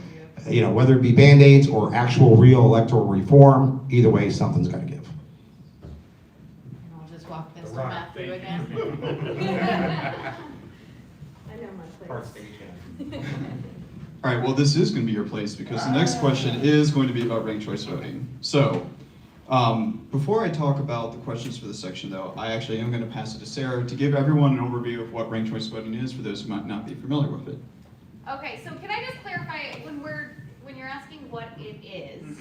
you know, whether it be Band-Aids or actual real electoral reform, either way, something's got to give. I'll just walk this to Matthew again. I know my place. All right, well, this is going to be your place because the next question is going to be about ranked choice voting. So, before I talk about the questions for this section, though, I actually am going to pass it to Sarah to give everyone an overview of what ranked choice voting is for those who might not be familiar with it. Okay, so can I just clarify, when you're asking what it is,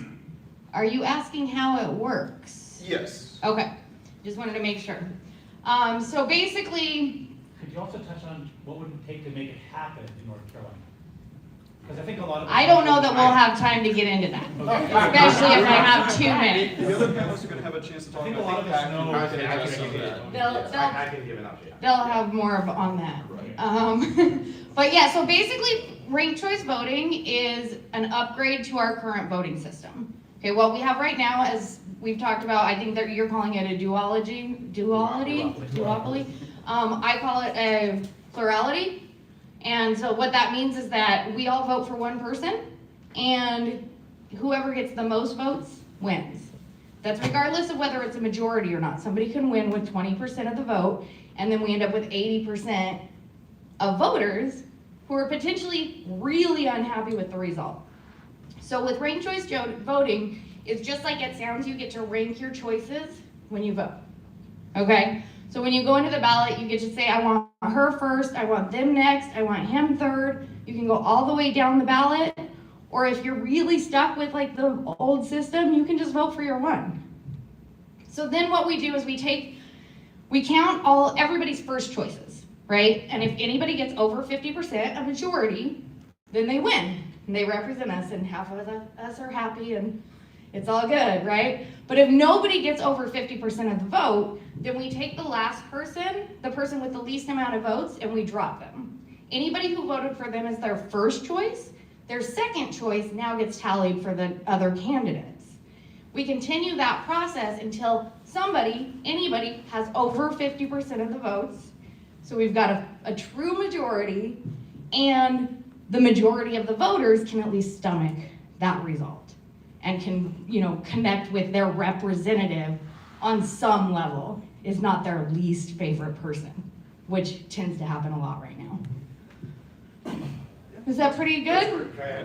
are you asking how it works? Yes. Okay, just wanted to make sure. So basically, Could you also touch on what would it take to make it happen in North Carolina? Because I think a lot of I don't know that we'll have time to get into that, especially if I have 2 minutes. The other panelists are going to have a chance to talk I think a about lot of us know. I can give an update. They'll have more on that. But yeah, so basically, ranked choice voting is an upgrade to our current voting system. Okay, what we have right now, as we've talked about, I think that you're calling it a duopoly. I call it a plurality. And so what that means is that we all vote for one person, and whoever gets the most votes wins. That's regardless of whether it's a majority or not. Somebody can win with 20% of the vote, and then we end up with 80% of voters who are potentially really unhappy with the result. So with ranked choice voting, it's just like it sounds. You get to rank your choices when you vote, okay? So when you go into the ballot, you get to say, I want her first, I want them next, I want him third. You can go all the way down the ballot, or if you're really stuck with like the old system, you can just vote for your one. So then what we do is we count everybody's first choices, right? And if anybody gets over 50%, a majority, then they win. And they represent us, and half of us are happy, and it's all good, right? But if nobody gets over 50% of the vote, then we take the last person, the person with the least amount of votes, and we drop them. Anybody who voted for them as their first choice, their second choice now gets tallied for the other candidates. We continue that process until anybody has over 50% of the votes. So we've got a true majority, and the majority of the voters can at least stomach that result and can, connect with their representative on some level, if not their least favorite person, which tends to happen a lot right now. Is that pretty good? Yeah.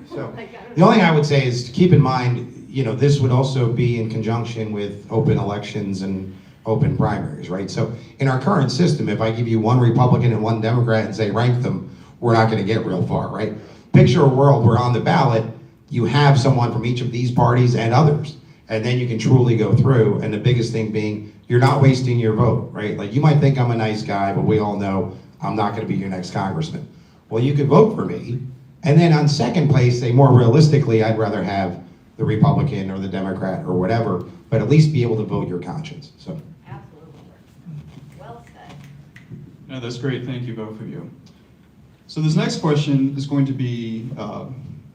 So, the only thing I would say is to keep in mind, this would also be in conjunction with open elections and open primaries, right? So in our current system, if I give you one Republican and one Democrat and say rank them, we're not going to get real far, right? Picture a world where on the ballot, you have someone from each of these parties and others, and then you can truly go through, and the biggest thing being, you're not wasting your vote, right? Like, you might think I'm a nice guy, but we all know I'm not going to be your next congressman. Well, you could vote for me, And then on second place, say more realistically, I'd rather have the Republican or the Democrat or whatever, but at least be able to vote your conscience, so. Absolutely. Well said. No, that's great. Thank you, both of you. So this next question is going to be,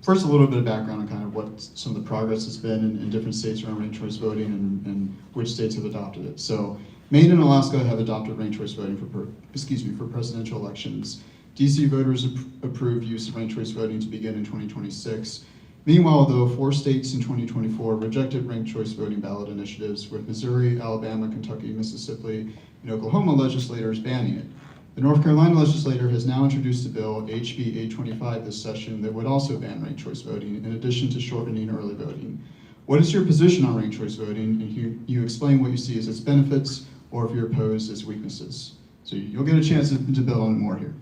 first a little bit of background on kind of what some of the progress has been in different states around ranked choice voting and which states have adopted it. So Maine and Alaska have adopted ranked choice voting for presidential elections. DC voters approved use of ranked choice voting to begin in 2026. Meanwhile, though, 4 states in 2024 rejected ranked choice voting ballot initiatives, with Missouri, Alabama, Kentucky, Mississippi, and Oklahoma legislators banning it. The North Carolina legislature has now introduced a bill, HB 825, this session that would also ban ranked choice voting, in addition to shortening early voting. What is your position on ranked choice voting? And you explain what you see as its benefits, or if you're opposed, its weaknesses. So you'll get a chance to build on it more here.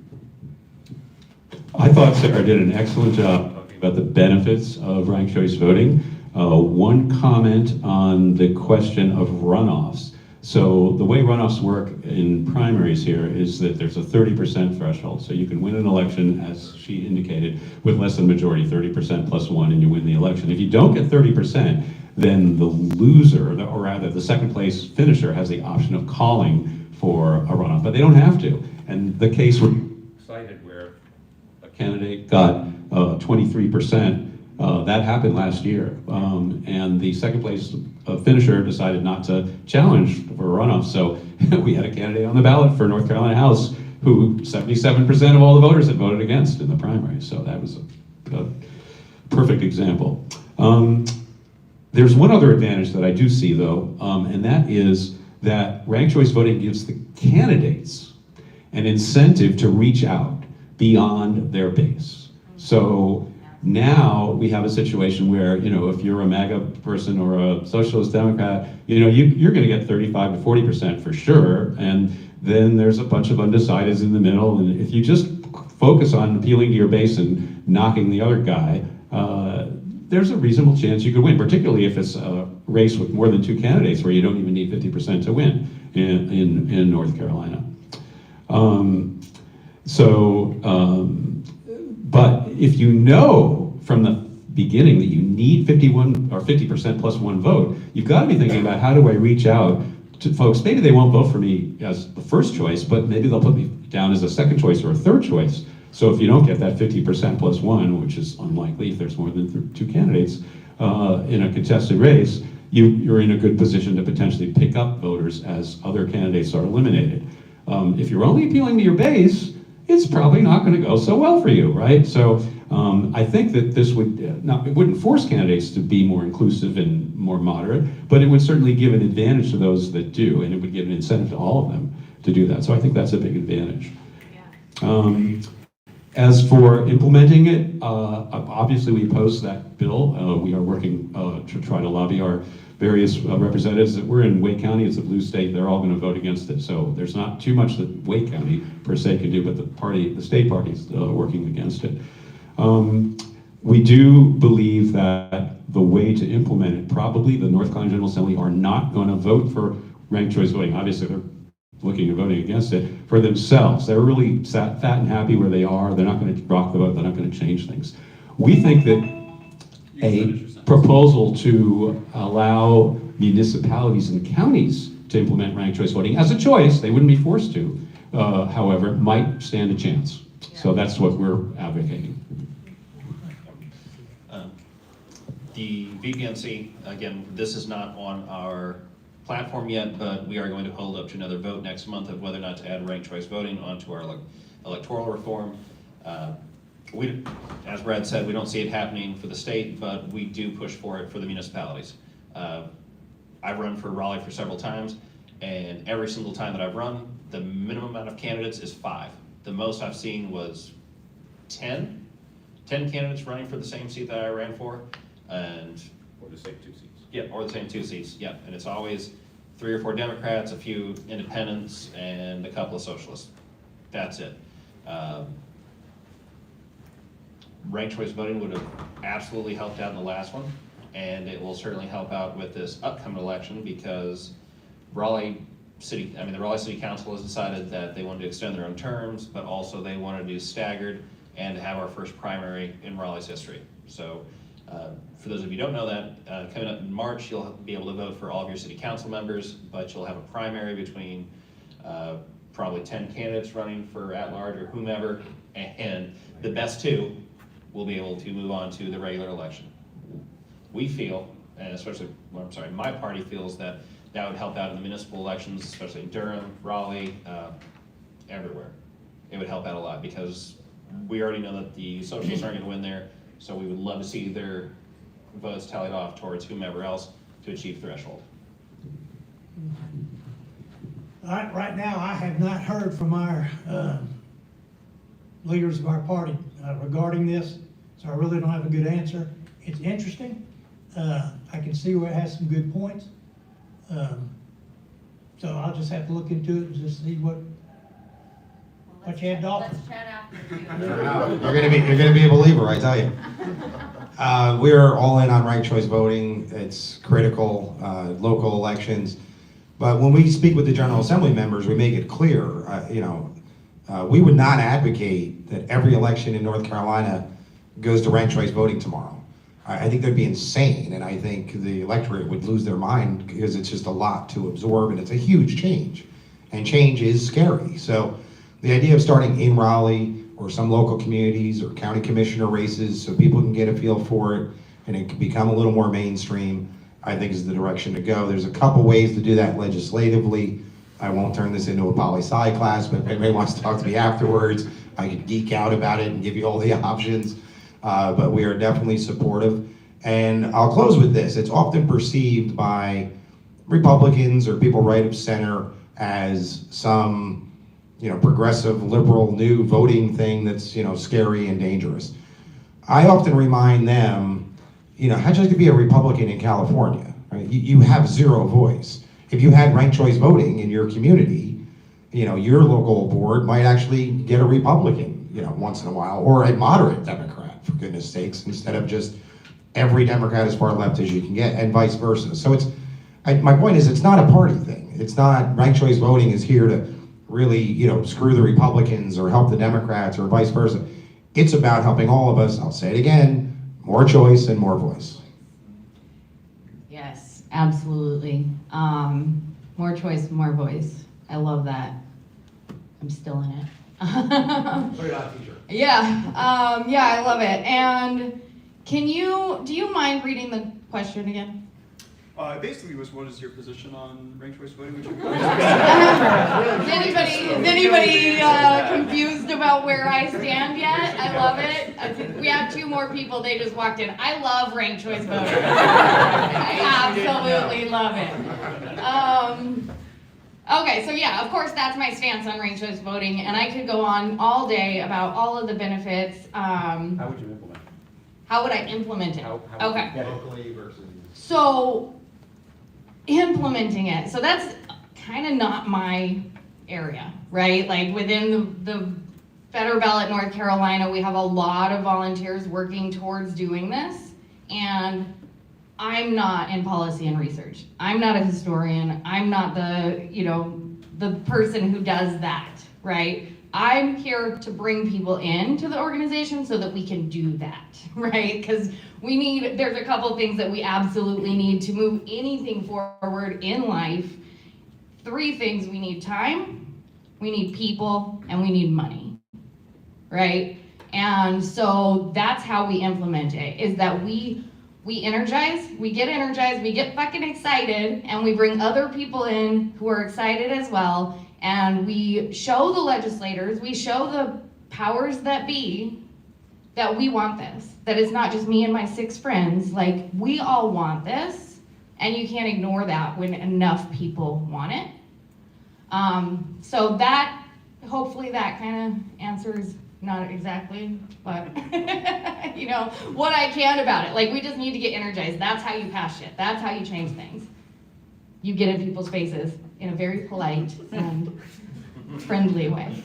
I thought Sarah did an excellent job talking about the benefits of ranked choice voting. One comment on the question of runoffs. So the way runoffs work in primaries here is that there's a 30% threshold. So you can win an election, as she indicated, with less than majority, 30% plus 1, and you win the election. If you don't get 30%, then the loser, or rather the second place finisher, has the option of calling for a runoff, but they don't have to. And the case we're cited where a candidate got 23%, that happened last year. And the second place finisher decided not to challenge for a runoff. So we had a candidate on the ballot for North Carolina House who 77% of all the voters had voted against in the primary. So that was a perfect example. There's one other advantage that I do see though, and that is that ranked choice voting gives the candidates an incentive to reach out beyond their base. So now we have a situation where, if you're a MAGA person or a socialist Democrat, you're going to get 35 to 40% for sure, and then there's a bunch of undecideds in the middle, and if you just focus on appealing to your base and knocking the other guy, there's a reasonable chance you could win, particularly if it's a race with more than 2 candidates where you don't even need 50% to win in North Carolina. But if you know from the beginning that you need 51 or 50% plus 1 vote, you've got to be thinking about, how do I reach out to folks? Maybe they won't vote for me as the first choice, but maybe they'll put me down as a second choice or a third choice. So if you don't get that 50% plus 1, which is unlikely if there's more than 2 candidates in a contested race, you're in a good position to potentially pick up voters as other candidates are eliminated. If you're only appealing to your base, it's probably not going to go so well for you, right? So I think that this it wouldn't force candidates to be more inclusive and more moderate, but it would certainly give an advantage to those that do, and it would give an incentive to all of them to do that. So I think that's a big advantage. Yeah. As for implementing it, obviously we oppose that bill. We are working to try to lobby our various representatives. That we're in Wake County, it's a blue state, they're all going to vote against it. So there's not too much that Wake County per se can do, but the state party's working against it. We do believe that the way to implement it, probably the North Carolina General Assembly are not going to vote for ranked choice voting. Obviously they're looking at voting against it for themselves. They're really fat and happy where they are. They're not going to rock the boat. They're not going to change things. We think that a proposal to allow municipalities and counties to implement ranked choice voting as a choice, they wouldn't be forced to, however, might stand a chance. So that's what we're advocating. The VPNC, again, this is not on our platform yet, but we are going to hold up to another vote next month of whether or not to add ranked choice voting onto our electoral reform. As Brad said, we don't see it happening for the state, but we do push for it for the municipalities. I've run for Raleigh for several times, and every single time that I've run, the minimum amount of candidates is 5. The most I've seen was 10 candidates running for the same seat that I ran for, and Or the same 2 seats. yeah, or the same 2 seats, yeah, and it's always 3 or 4 Democrats, a few independents, and a couple of socialists. That's it. Ranked choice voting would have absolutely helped out in the last one, and it will certainly help out with this upcoming election because the Raleigh City Council has decided that they wanted to extend their own terms, but also they want to do staggered, and to have our first primary in Raleigh's history. So for those of you who don't know that, coming up in March, you'll be able to vote for all of your city council members, but you'll have a primary between probably 10 candidates running for at-large or whomever, and the best 2 will be able to move on to the regular election. We feel, and especially, well, I'm sorry, my party feels that that would help out in the municipal elections, especially in Durham, Raleigh, everywhere. It would help out a lot because we already know that the socialists aren't going to win there, so we would love to see their votes tallied off towards whomever else to achieve threshold. Right now, I have not heard from our leaders of our party regarding this, so I really don't have a good answer. It's interesting. I can see where it has some good points. So I'll just have to look into it and just see what you had to offer. Let's chat after. You're gonna be a believer, I tell you. We're all in on ranked choice voting. It's critical, local elections. But when we speak with the General Assembly members, we make it clear, we would not advocate that every election in North Carolina goes to ranked choice voting tomorrow. I think that'd be insane, and I think the electorate would lose their mind because it's just a lot to absorb, and it's a huge change. And change is scary. So the idea of starting in Raleigh or some local communities or county commissioner races so people can get a feel for it and it can become a little more mainstream, I think is the direction to go. There's a couple ways to do that legislatively. I won't turn this into a poli-sci class, but if anybody wants to talk to me afterwards, I could geek out about it and give you all the options. But we are definitely supportive. And I'll close with this. It's often perceived by Republicans or people right of center as some progressive, liberal, new voting thing that's, scary and dangerous. I often remind them, how'd you like to be a Republican in California? Right? You have zero voice. If you had ranked choice voting in your community, your local board might actually get a Republican, once in a while, or a moderate Democrat, for goodness sakes, instead of just every Democrat as far left as you can get, and vice versa. So my point is, it's not a party thing. It's not, ranked choice voting is here to really, screw the Republicans or help the Democrats or vice versa. It's about helping all of us, I'll say it again, more choice and more voice. Yes, absolutely. More choice, more voice. I love that. I'm still in it. Put it on t-shirt. Yeah, I love it. And do you mind reading the question again? Basically was, what is your position on ranked choice voting? Which Is anybody confused about where I stand yet? I love it. I think we have 2 more people. They just walked in. I love ranked choice voting. I absolutely love it. Okay, so yeah, of course, that's my stance on ranked choice voting, and I could go on all day about all of the benefits. How would you implement it? How would I implement it? Okay. Locally versus... So, implementing it. So that's kind of not my area, right? Like within the Better Ballot North Carolina, we have a lot of volunteers working towards doing this, and I'm not in policy and research. I'm not a historian. I'm not the person who does that, right? I'm here to bring people into the organization so that we can do that, right? Because there's a couple things that we absolutely need to move anything forward in life. 3 things: we need time, we need people, and we need money, right? And so that's how we implement it, is that we energize, we get fucking excited, and we bring other people in who are excited as well, and we show the legislators, we show the powers that be that we want this, that it's not just me and my 6 friends, like we all want this, and you can't ignore that when enough people want it. So that, hopefully that kind of answers, not exactly, but what I can about it. Like, we just need to get energized. That's how you pass shit. That's how you change things. You get in people's faces in a very polite and friendly way.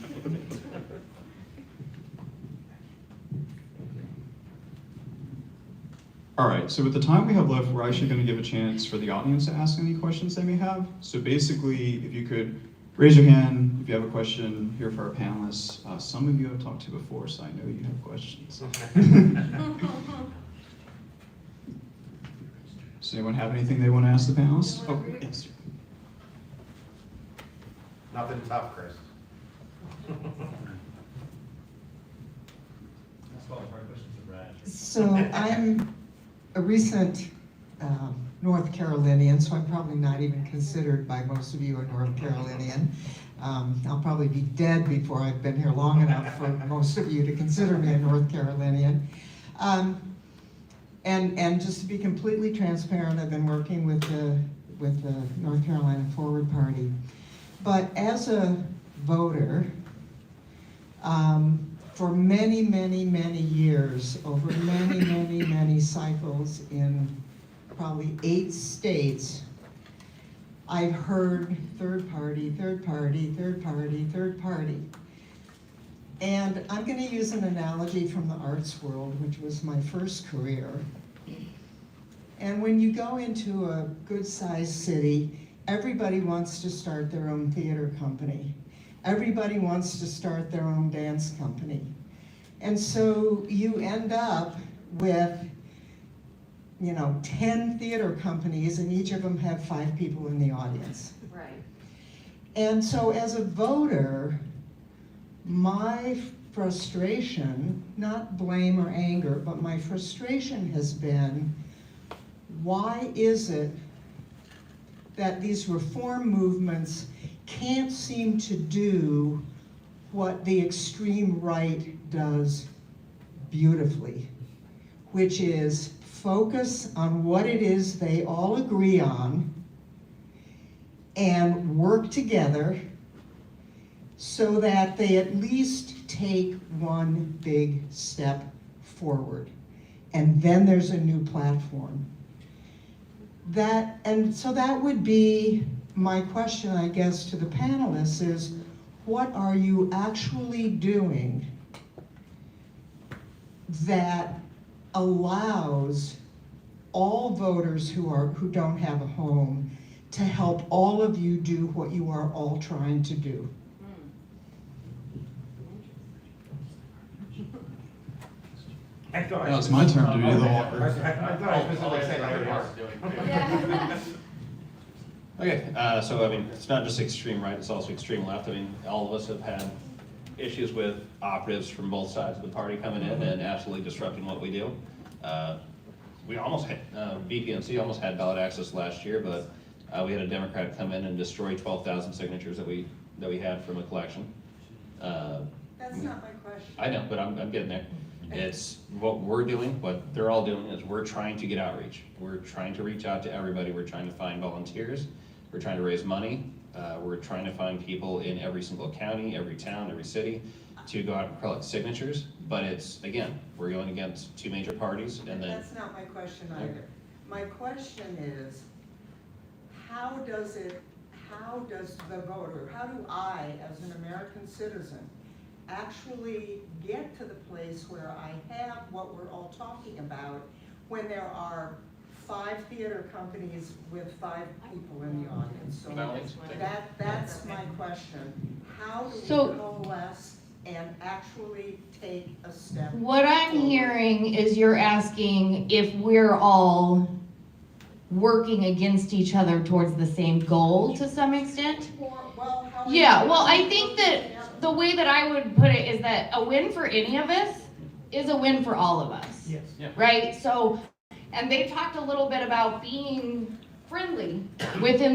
All right, so with the time we have left, we're actually going to give a chance for the audience to ask any questions they may have. So basically, if you could Raise your hand if you have a question here for our panelists. Some of you I've talked to before, so I know you have questions. Does anyone have anything they want to ask the panelists? Oh, yes. Nothing tough, Chris. So I'm a recent North Carolinian, so I'm probably not even considered by most of you a North Carolinian. I'll probably be dead before I've been here long enough for most of you to consider me a North Carolinian. And just to be completely transparent, I've been working with the North Carolina Forward Party. But as a voter, for many, many, many years, over many, many, many cycles in probably 8 states, I've heard third party, third party, third party, third party. And I'm going to use an analogy from the arts world, which was my first career. And when you go into a good-sized city, everybody wants to start their own theater company. Everybody wants to start their own dance company. And so you end up with, 10 theater companies, and each of them have 5 people in the audience. Right. And so as a voter, my frustration, not blame or anger, but my frustration has been, why is it that these reform movements can't seem to do what the extreme right does beautifully, which is focus on what it is they all agree on and work together so that they at least take one big step forward. And then there's a new platform. So that would be my question, I guess, to the panelists is, what are you actually doing that allows all voters who don't have a home to help all of you do what you are all trying to do? Now it's my turn to be the walker. I thought I specifically said other part. Okay, so I mean, it's not just extreme right, it's also extreme left. I mean, all of us have had issues with operatives from both sides of the party coming in and absolutely disrupting what we do. We almost had, VPNC almost had ballot access last year, but we had a Democrat come in and destroy 12,000 signatures that we had from a collection. That's not my question. I know, but I'm getting there. It's what we're doing, what they're all doing is we're trying to get outreach. We're trying to reach out to everybody. We're trying to find volunteers. We're trying to raise money. We're trying to find people in every single county, every town, every city to go out and collect signatures. But it's, again, we're going against 2 major parties and then. That's not my question either. My question is, how does the voter, how do I, as an American citizen, actually get to the place where I have what we're all talking about when there are 5 theater companies with 5 people in the audience? So that's my question. How do we coalesce and actually take a step? What I'm hearing is you're asking if we're all working against each other towards the same goal to some extent. Yeah, well, I think that the way that I would put it is that a win for any of us is a win for all of us. Yes. Yeah. Right? So, and they talked a little bit about being friendly within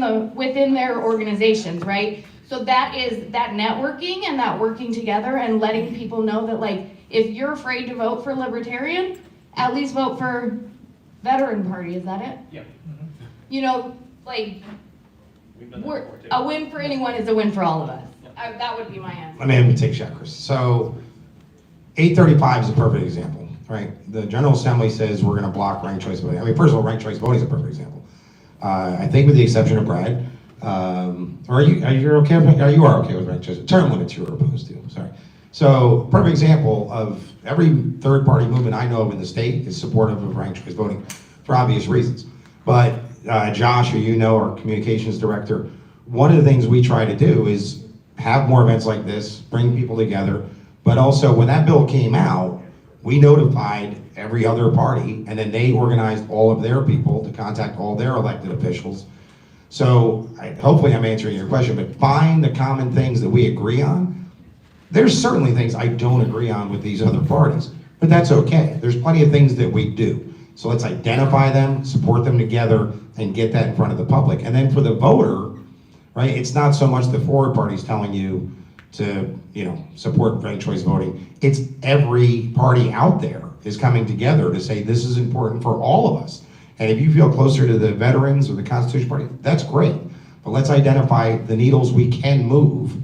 their organizations, right? So that is that networking and that working together and letting people know that, like, if you're afraid to vote for Libertarian, at least vote for Veteran Party. Is that it? Yeah. Like, We've done that before, too. a win for anyone is a win for all of us. That would be my answer. Let me take a shot, Chris. So 835 is a perfect example, right? The General Assembly says we're going to block ranked choice voting. I mean, first of all, ranked choice voting is a perfect example. I think with the exception of Brad, you okay with ranked choice? Term limits you were opposed to, sorry. So perfect example of every third party movement I know of in the state is supportive of ranked choice voting for obvious reasons. But Josh, who you know, our communications director, one of the things we try to do is have more events like this, bring people together, but also when that bill came out, we notified every other party, and then they organized all of their people to contact all their elected officials. So hopefully I'm answering your question, but find the common things that we agree on. There's certainly things I don't agree on with these other parties, but that's okay. There's plenty of things that we do. So let's identify them, support them together, and get that in front of the public. And then for the voter, right, it's not so much the forward parties telling you to, support ranked choice voting. It's every party out there is coming together to say this is important for all of us. And if you feel closer to the veterans or the Constitution Party, that's great. But let's identify the needles we can move,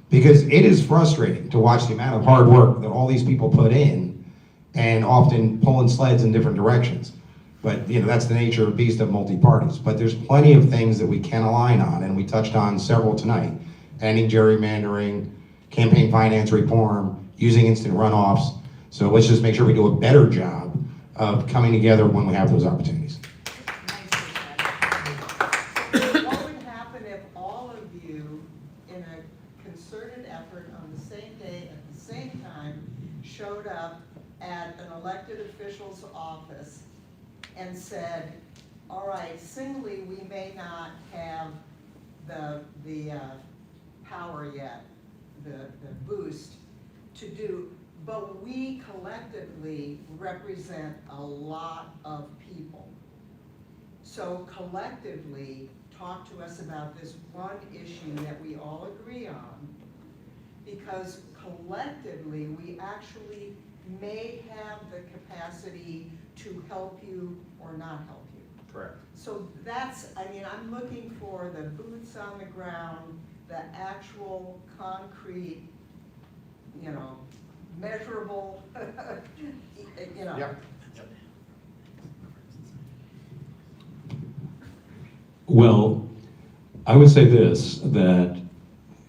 because it is frustrating to watch the amount of hard work that all these people put in and often pulling sleds in different directions. But that's the nature of beast of multi-parties. But there's plenty of things that we can align on, and we touched on several tonight. Ending gerrymandering, campaign finance reform, using instant runoffs. So let's just make sure we do a better job of coming together when we have those opportunities. What would happen if all of you, in a concerted effort on the same day at the same time, showed up at an elected official's office and said, all right, singly we may not have the power yet, the boost to do, but we collectively represent a lot of people. So collectively, talk to us about this one issue that we all agree on, because collectively, we actually may have the capacity to help you or not help you. Correct. So I'm looking for the boots on the ground, the actual concrete, measurable, Yep. Well, I would say this, that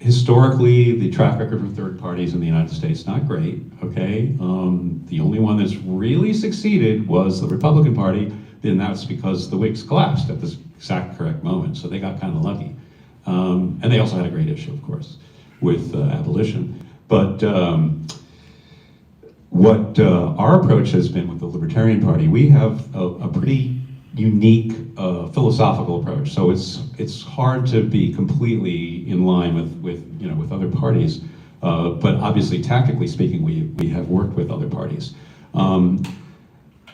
historically, the track record for third parties in the United States, not great, okay? The only one that's really succeeded was the Republican Party, and that's because the Whigs collapsed at this exact correct moment, so they got kind of lucky. And they also had a great issue, of course, with abolition. But what our approach has been with the Libertarian Party, we have a pretty unique philosophical approach. So it's hard to be completely in line with other parties, but obviously tactically speaking, we have worked with other parties.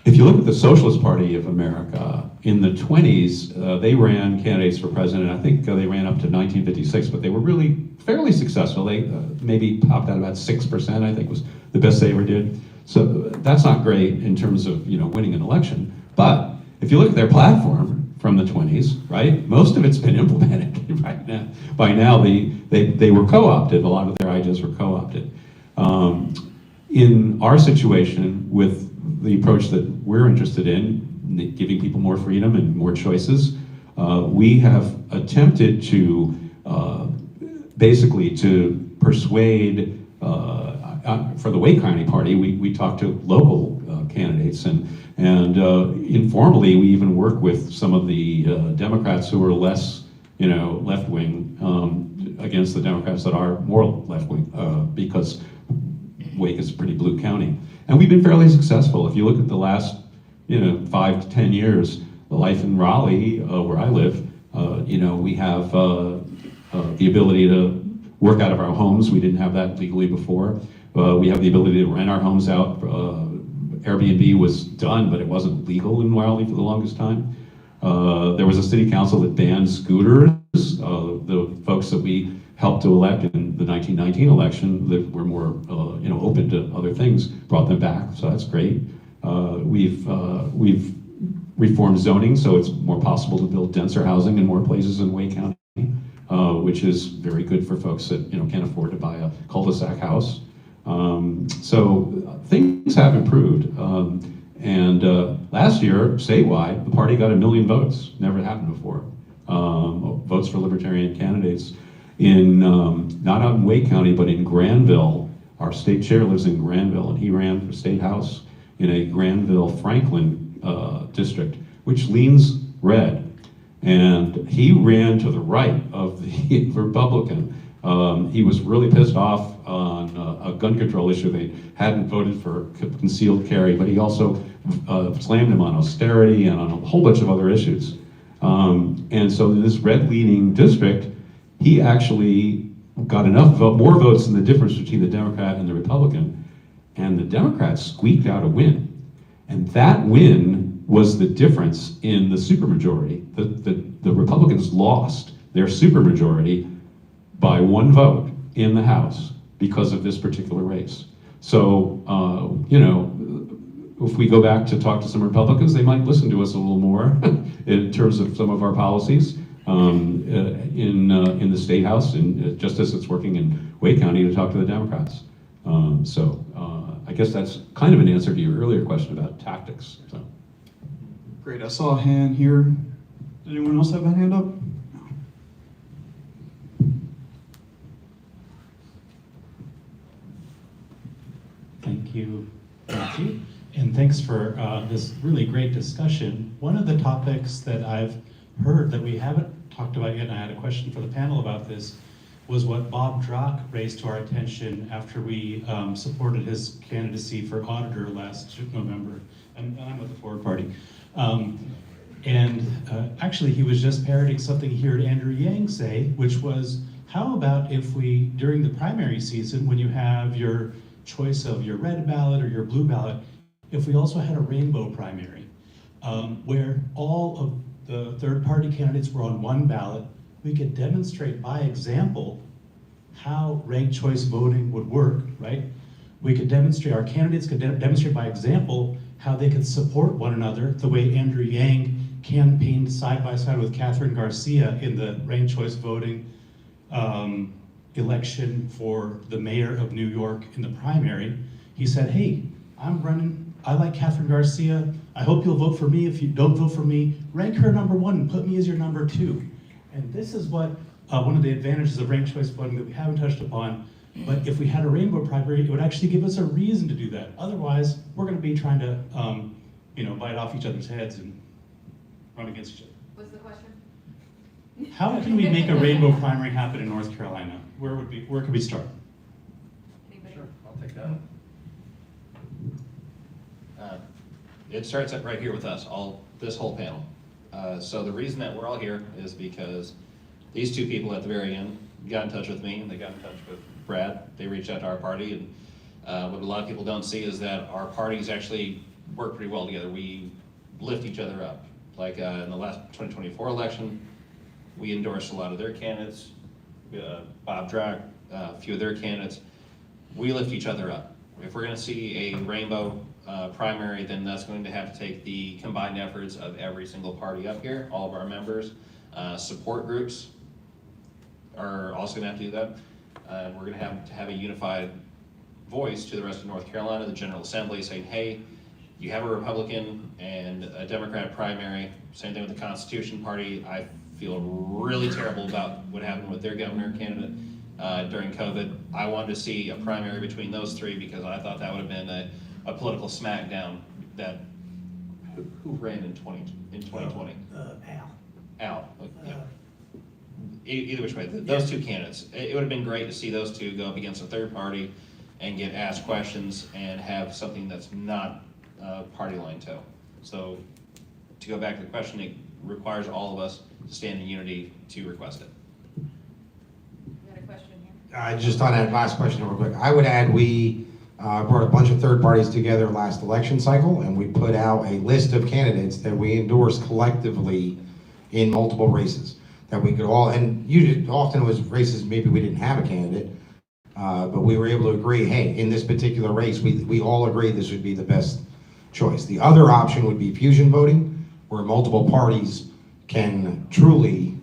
If you look at the Socialist Party of America, in the 20s, they ran candidates for president. I think they ran up to 1956, but they were really fairly successful. They maybe popped out about 6%, I think was the best they ever did. So that's not great in terms of winning an election. But if you look at their platform from the 20s, right, most of it's been implemented right now. By now, they were co-opted. A lot of their ideas were co-opted. In our situation, with the approach that we're interested in, giving people more freedom and more choices, we have attempted to basically to persuade, for the Wake County Party, we talked to local candidates, and informally we even work with some of the Democrats who are less, left-wing against the Democrats that are more left-wing, because Wake is a pretty blue county. And we've been fairly successful. If you look at the last 5 to 10 years, the life in Raleigh, where I live, we have the ability to work out of our homes. We didn't have that legally before. We have the ability to rent our homes out. Airbnb was done, but it wasn't legal in Raleigh for the longest time. There was a city council that banned scooters. The folks that we helped to elect in the 1919 election that were more open to other things brought them back, so that's great. We've reformed zoning, so it's more possible to build denser housing in more places in Wake County, which is very good for folks that can't afford to buy a cul-de-sac house. So things have improved. And last year, statewide, the party got 1 million votes. Never happened before. Votes for Libertarian candidates in, not out in Wake County, but in Granville. Our state chair lives in Granville, and he ran for state house in a Granville-Franklin district, which leans red. And he ran to the right of the Republican. He was really pissed off on a gun control issue. They hadn't voted for concealed carry, but he also slammed him on austerity and on a whole bunch of other issues. And so in this red-leaning district, he actually got more votes than the difference between the Democrat and the Republican. And the Democrats squeaked out a win. And that win was the difference in the supermajority. The Republicans lost their supermajority by 1 vote in the House because of this particular race. So, if we go back to talk to some Republicans, they might listen to us a little more in terms of some of our policies in the State House, and just as it's working in Wake County to talk to the Democrats. I guess that's kind of an answer to your earlier question about tactics. So. Great, I saw a hand here. Did anyone else have a hand up? Thank you, Nancy, and thanks for this really great discussion. One of the topics that I've heard that we haven't talked about yet, and I had a question for the panel about this, was what Bob Drock raised to our attention after we supported his candidacy for auditor last November, and I'm with the Forward Party. Actually, he was just parroting something he heard Andrew Yang say, which was, how about if we, during the primary season, when you have your choice of your red ballot or your blue ballot, if we also had a rainbow primary, where all of the third-party candidates were on one ballot, we could demonstrate by example how ranked choice voting would work, right? We could demonstrate, our candidates could demonstrate by example how they could support one another, the way Andrew Yang campaigned side by side with Catherine Garcia in the ranked choice voting election for the mayor of New York in the primary. He said, hey, I'm running, I like Catherine Garcia. I hope you'll vote for me. If you don't vote for me, rank her number 1 and put me as your number 2. And this is what one of the advantages of ranked choice voting that we haven't touched upon. But if we had a rainbow primary, it would actually give us a reason to do that. Otherwise, we're going to be trying to, bite off each other's heads and run against each other. What's the question? How can we make a rainbow primary happen in North Carolina? Where could we start? Sure, I'll take that. It starts up right here with us, this whole panel. So the reason that we're all here is because these 2 people at the very end got in touch with me, and they got in touch with Brad. They reached out to our party, and what a lot of people don't see is that our parties actually work pretty well together. We lift each other up. Like in the last 2024 election, we endorsed a lot of their candidates, Bob Drock, a few of their candidates. We lift each other up. If we're going to see a rainbow primary, then that's going to have to take the combined efforts of every single party up here, all of our members. Support groups are also going to have to do that. We're going to have a unified voice to the rest of North Carolina, the General Assembly, saying, hey, you have a Republican and a Democrat primary. Same thing with the Constitution Party. I feel really terrible about what happened with their governor candidate during COVID. I wanted to see a primary between those 3 because I thought that would have been a political smackdown. That who ran in 2020? Al. Yeah. Either which way, those 2 candidates. It would have been great to see those 2 go up against a third party and get asked questions and have something that's not party line toe. So to go back to the question, it requires all of us to stand in unity to request it. You had a question here? Just on that last question real quick, I would add we brought a bunch of third parties together last election cycle, and we put out a list of candidates that we endorsed collectively in multiple races that we could all, and usually often it was races maybe we didn't have a candidate, but we were able to agree, hey, in this particular race, we all agree this would be the best choice. The other option would be fusion voting, where multiple parties can truly,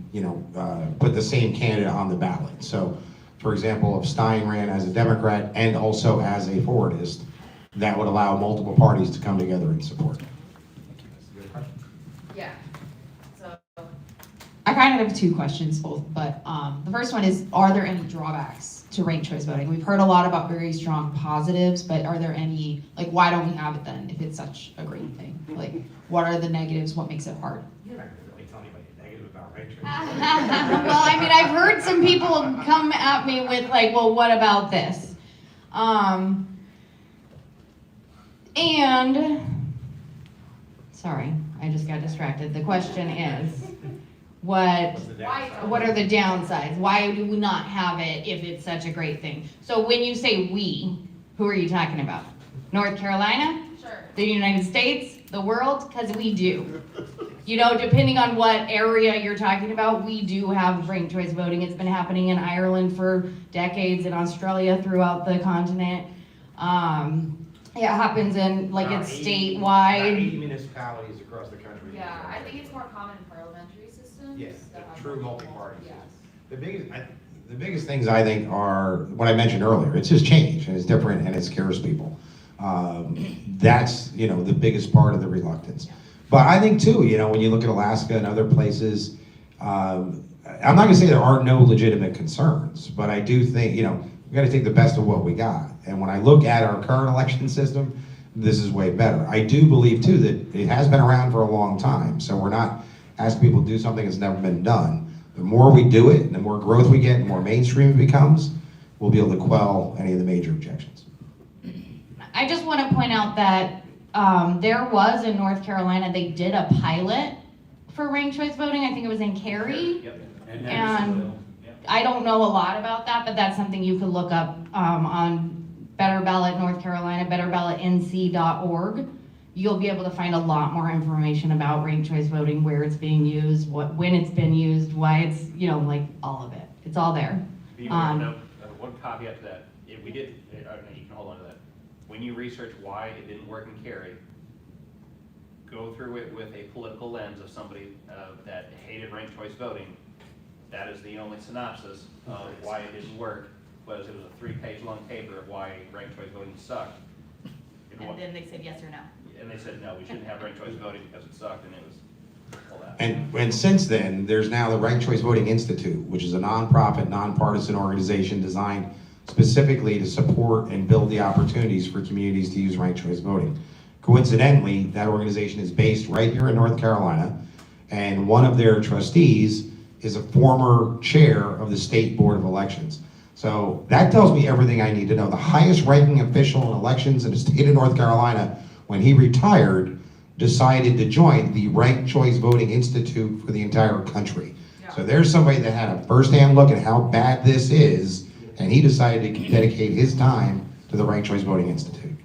put the same candidate on the ballot. So, for example, if Stein ran as a Democrat and also as a Forwardist, that would allow multiple parties to come together and support. Yeah. So I kind of have 2 questions both, but the first one is, are there any drawbacks to ranked choice voting? We've heard a lot about very strong positives, but are there any, why don't we have it then if it's such a great thing? What are the negatives? What makes it hard? You're not gonna really tell anybody a negative Well, I mean, I've heard some people come at me with like, well, what about this? And, sorry, I just got distracted. The question is, what are the downsides? Why do we not have it if it's such a great thing? So when you say we, who are you talking about? North Carolina? Sure. The United States? The world? Because we do. You know, depending on what area you're talking about, we do have ranked choice voting. It's been happening in Ireland for decades, in Australia, throughout the continent. It happens in, like, it's statewide. 80 municipalities across the country. Yeah, I think it's more common in parliamentary systems. Yes, that have true multiple- multi-party yes. The biggest things I think are what I mentioned earlier. It's just change and it's different and it scares people. That's, you know, the biggest part of the reluctance. But I think too, you know, when you look at Alaska and other places, I'm not gonna say there are no legitimate concerns, but I do think, you know, we gotta take the best of what we got. And when I look at our current election system, this is way better. I do believe too that it has been around for a long time, so we're not asking people to do something that's never been done. The more we do it, and the more growth we get, the more mainstream it becomes, we'll be able to quell any of the major objections. I just want to point out that there was in North Carolina, they did a pilot for ranked choice voting. I think it was in Cary. Yep. And I don't know a lot about that, but that's something you could look up on Better Ballot North Carolina, betterballotnc.org. You'll be able to find a lot more information about ranked choice voting, where it's being used, when it's been used, why it's, you know, like all of it. It's all there. One caveat to that, if we did, I don't know, you can hold on to that. When you research why it didn't work in Cary, go through it with a political lens of somebody that hated ranked choice voting. That is the only synopsis of why it didn't work, was it was a 3-page long paper of why ranked choice voting sucked. And then they said yes or no. And they said, no, we shouldn't have ranked choice voting because it sucked, and it was all that. And since then, there's now the Ranked Choice Voting Institute, which is a nonprofit, nonpartisan organization designed specifically to support and build the opportunities for communities to use ranked choice voting. Coincidentally, that organization is based right here in North Carolina, and one of their trustees is a former chair of the State Board of Elections. So that tells me everything I need to know. The highest ranking official in elections in the state of North Carolina, when he retired, decided to join the Ranked Choice Voting Institute for the entire country. Yeah. So there's somebody that had a firsthand look at how bad this is, and he decided to dedicate his time to the Ranked Choice Voting Institute.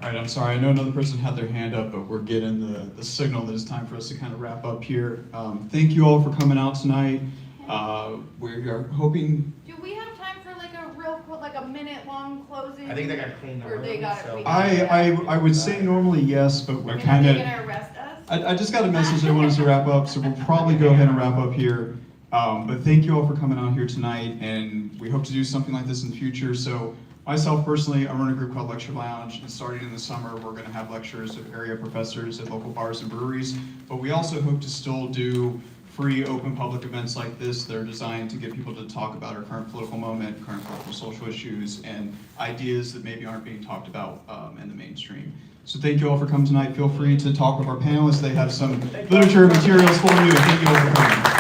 All right, I'm sorry, I know another person had their hand up, but we're getting the signal that it's time for us to kind of wrap up here. Thank you all for coming out tonight. We are hoping. Do we have time for like a real, like a minute-long closing? I think they got cleaned up. Or they got it. I would say normally yes, but we're kind Are of. they gonna arrest us? I just got a message they want us to wrap up, so we'll probably go ahead and wrap up here. But thank you all for coming out here tonight, and we hope to do something like this in the future. So myself personally, I run a group called Lecture Lounge, and starting in the summer, we're going to have lectures of area professors at local bars and breweries. But we also hope to still do free, open public events like this that are designed to get people to talk about our current political moment, current political social issues, and ideas that maybe aren't being talked about in the mainstream. So thank you all for coming tonight. Feel free to talk with our panelists. They have some literature and materials for you, and thank you all for coming.